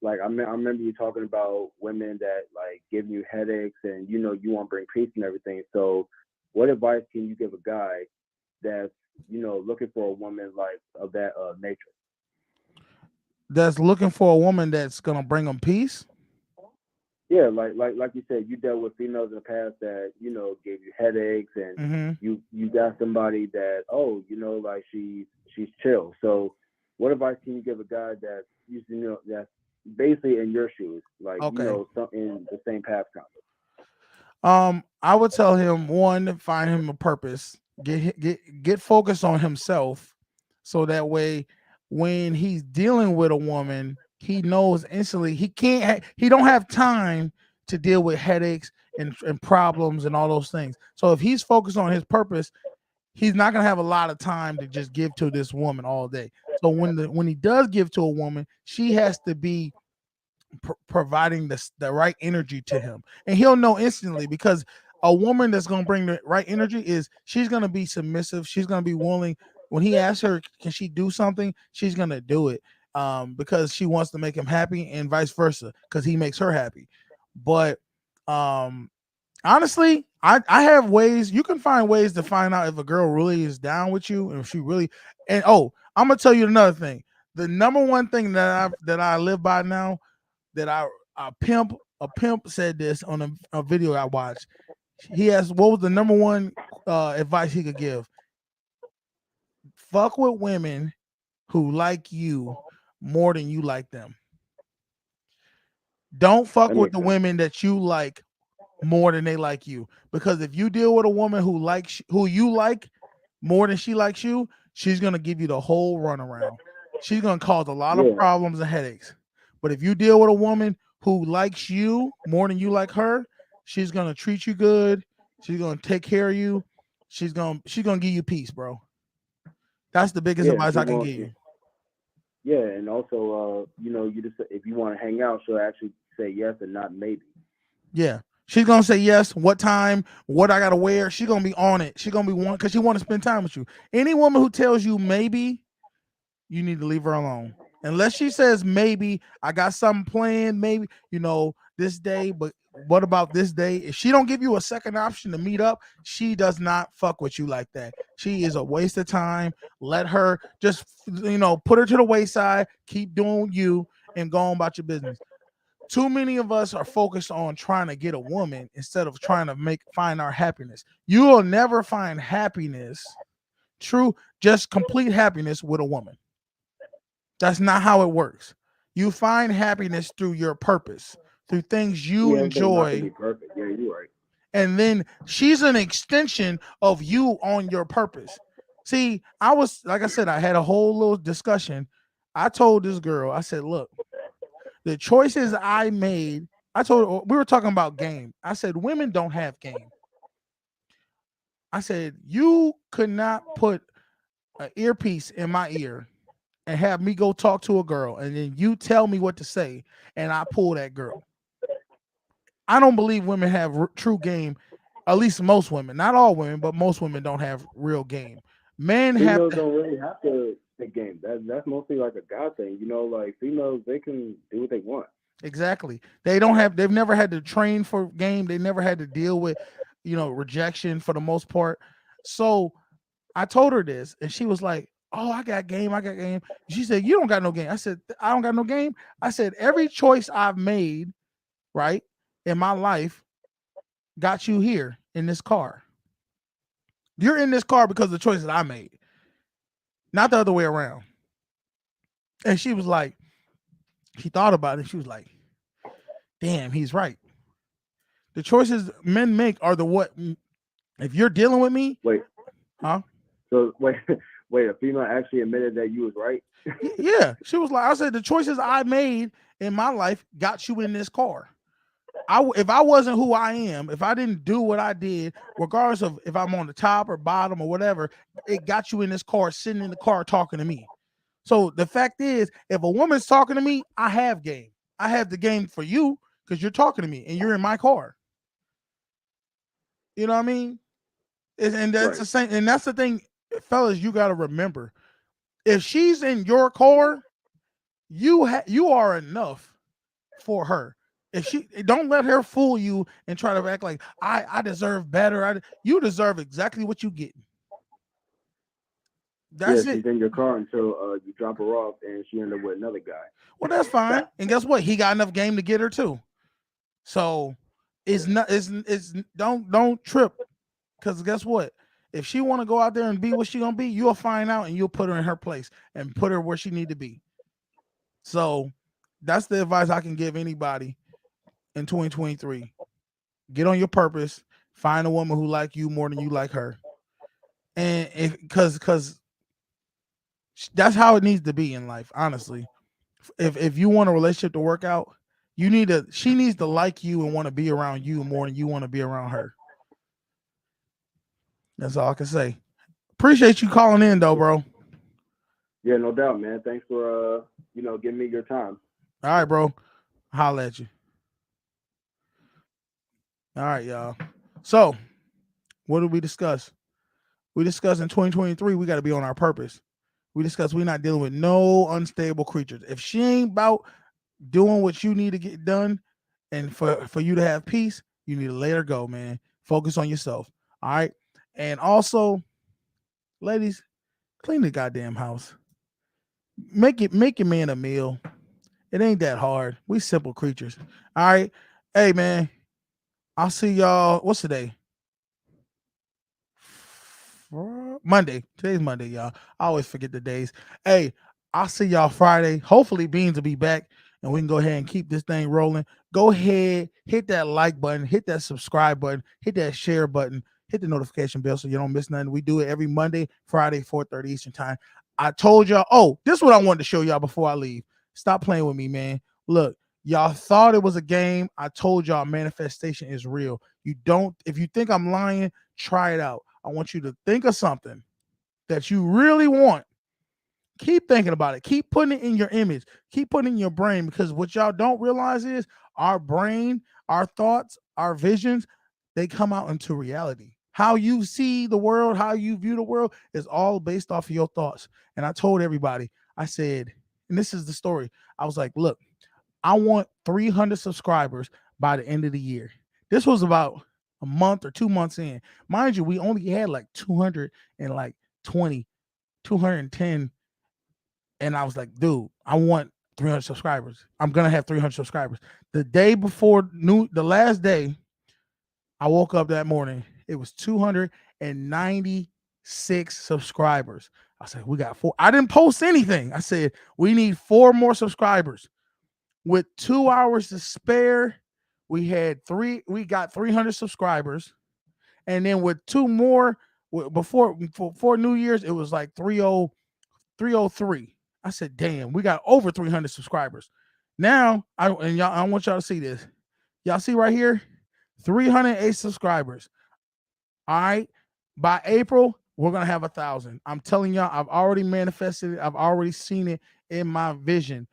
[SPEAKER 9] like, I remember you talking about women that like give you headaches and you know you want to bring peace and everything. So what advice can you give a guy that's, you know, looking for a woman like of that nature?
[SPEAKER 4] that's looking for a woman that's gonna bring them peace.
[SPEAKER 9] Yeah, like you said, you dealt with females in the past that, you know, gave you headaches, and
[SPEAKER 4] Mm-hmm.
[SPEAKER 9] you got somebody that, oh, you know, like she's chill. So what advice can you give a guy that, you know, that's basically in your shoes, like, you
[SPEAKER 4] Okay.
[SPEAKER 9] know, some in the same path kind
[SPEAKER 4] I would tell him one, find him a purpose. Get focused on himself, so that way, when he's dealing with a woman, he knows instantly he don't have time to deal with headaches and problems and all those things. So if he's focused on his purpose, he's not gonna have a lot of time to just give to this woman all day. So when he does give to a woman, she has to be providing the right energy to him, and he'll know instantly because a woman that's going to bring the right energy is she's going to be submissive, she's going to be willing. When he asks her can she do something, she's going to do it, because she wants to make him happy, and vice versa because he makes her happy. But um honestly, I have ways. You can find ways to find out if a girl really is down with you and if she really. And oh, I'm gonna tell you another thing. The number one thing that I live by now, that a pimp said this on a video I watched. He asked what was the number one advice he could give. Fuck with women who like you more than you like them. Don't fuck
[SPEAKER 9] that
[SPEAKER 4] with
[SPEAKER 9] makes
[SPEAKER 4] the
[SPEAKER 9] sense.
[SPEAKER 4] women that you like more than they like you, because if you deal with a woman who you like more than she likes you, she's gonna give you the whole runaround. She's gonna cause a lot of
[SPEAKER 9] Yeah,
[SPEAKER 4] problems and headaches. But if you deal with a woman who likes you more than you like her, she's gonna treat you good. She's gonna take care of you. She's gonna give you peace, bro. That's the biggest
[SPEAKER 9] yeah,
[SPEAKER 4] advice
[SPEAKER 9] she
[SPEAKER 4] I can
[SPEAKER 9] won't.
[SPEAKER 4] give you.
[SPEAKER 9] Yeah, and also, you know, you just, if you want to hang out, she'll actually say yes and not maybe.
[SPEAKER 4] Yeah. She's gonna say yes, what time, what I gotta wear. She's gonna be on it. She's gonna be one because she want to spend time with you. Any woman who tells you maybe, you need to leave her alone. Unless she says maybe I got something planned, maybe this day, but what about this day? If she don't give you a second option to meet up, she does not fuck with you like that. She is a waste of time. Let her just put her to the wayside, keep doing you, and go on about your business. Too many of us are focused on trying to get a woman instead of trying to find our happiness. You will never find happiness, just complete happiness with a woman. That's not how it works. You find happiness through your purpose, through things you
[SPEAKER 9] Yeah, everything's not gonna
[SPEAKER 4] enjoy,
[SPEAKER 9] be perfect. Yeah, you're right.
[SPEAKER 4] and then she's an extension of you on your purpose. See, like I said, I had a whole little discussion. I told this girl, I said, look, the choices I made, we were talking about game. I said, women don't have game. I said, you could not put an earpiece in my ear and have me go talk to a girl, and then you tell me what to say, and I pull that girl. I don't believe women have true game. At least most women, not all women, but most women don't have real game. Men have
[SPEAKER 9] Females don't really have to take game. That's mostly like a guy thing. You know, like females, they can do what they want.
[SPEAKER 4] exactly. They've never had to train for game. They never had to deal with, rejection for the most part. So I told her this, and she was like, Oh, I got game. I got game. She said, you don't got no game. I said, I don't got no game. I said, every choice I've made, right, in my life got you here in this car. You're in this car because of the choices I made, not the other way around. And she was like, she thought about it. She was like, damn, he's right. The choices men make are the what. If you're dealing with me,
[SPEAKER 9] Wait,
[SPEAKER 4] huh?
[SPEAKER 9] so wait, a female actually admitted that you was right.
[SPEAKER 4] Yeah, she was like, I said the choices I made in my life got you in this car. If I wasn't who I am, if I didn't do what I did, regardless of if I'm on the top or bottom or whatever, it got you in this car, sitting in the car talking to me. So the fact is, if a woman's talking to me, I have game. I have the game for you because you're talking to me and you're in my car. You know what I mean? And that's
[SPEAKER 9] Right.
[SPEAKER 4] the same. And that's the thing, fellas. You got to remember, if she's in your car, you are enough for her. If she don't let her fool you and try to act like I deserve better. You deserve exactly what you get. That's
[SPEAKER 9] Yeah,
[SPEAKER 4] it.
[SPEAKER 9] she's in your car until you drop her off and she ended up with another guy.
[SPEAKER 4] Well, that's fine. And guess what? He got enough game to get her too. So it's not. It's don't trip, because guess what? If she want to go out there and be what she gonna be, you'll find out and you'll put her in her place and put her where she need to be. So that's the advice I can give anybody in 2023. Get on your purpose. Find a woman who like you more than you like her. And because that's how it needs to be in life, honestly. If you want a relationship to work out, she needs to like you and want to be around you more than you want to be around her. That's all I can say. Appreciate you calling in though, bro.
[SPEAKER 9] Yeah, no doubt, man. Thanks for giving me your time.
[SPEAKER 4] All right, bro. Holla at you. All right, y'all. So, what did we discuss? We discussed in 2023, we got to be on our purpose. We discussed we're not dealing with no unstable creatures. If she ain't about doing what you need to get done and for you to have peace, you need to let her go, man. Focus on yourself. All right. And also, ladies, clean the goddamn house. Make your man a meal. It ain't that hard. We simple creatures. All right. Hey, man. I'll see y'all. What's today? Monday. Today's Monday, y'all. I always forget the days. Hey, I'll see y'all Friday. Hopefully Beans will be back and we can go ahead and keep this thing rolling. Go ahead, hit that like button, hit that subscribe button, hit that share button, hit the notification bell so you don't miss nothing. We do it every Monday, Friday, 4:30 Eastern time. I told y'all, oh, this is what I wanted to show y'all before I leave. Stop playing with me, man. Look, y'all thought it was a game. I told y'all manifestation is real. If you think I'm lying, try it out. I want you to think of something that you really want. Keep thinking about it. Keep putting it in your image. Keep putting it in your brain, because what y'all don't realize is our brain, our thoughts, our visions, they come out into reality. How you see the world, how you view the world is all based off of your thoughts. And I told everybody, I said, and this is the story. I was like, look, I want 300 subscribers by the end of the year. This was about a month or 2 months in. Mind you, we only had like 220, 210. And I was like, dude, I want 300 subscribers. I'm going to have 300 subscribers. The day before the last day, I woke up that morning. It was 296 subscribers. I said, we got 4. I didn't post anything. I said, we need 4 more subscribers. With 2 hours to spare, we got 300 subscribers. And then with 2 more before New Year's, it was like 303. I said, damn, we got over 300 subscribers. Now, I want y'all to see this. Y'all see right here, 308 subscribers. All right. By April, we're going to have 1,000. I'm telling y'all, I've already manifested it. I've already seen it in my vision.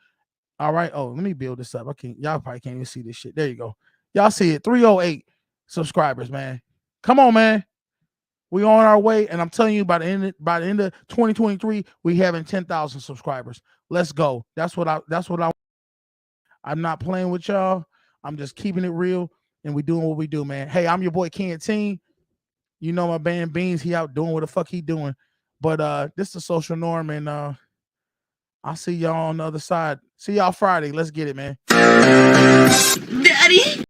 [SPEAKER 4] All right. Oh, let me build this up. Y'all probably can't even see this shit. There you go. Y'all see it. 308 subscribers, man. Come on, man. We on our way, and I'm telling you, by the end of 2023, we having 10,000 subscribers. Let's go. That's what I. I'm not playing with y'all. I'm just keeping it real, and we doing what we do, man. Hey, I'm your boy Canteen. You know my band Beans. He out doing what the fuck he doing. But this is Social Norm, and I'll see y'all on the other side. See y'all Friday. Let's get it, man.
[SPEAKER 1] Daddy.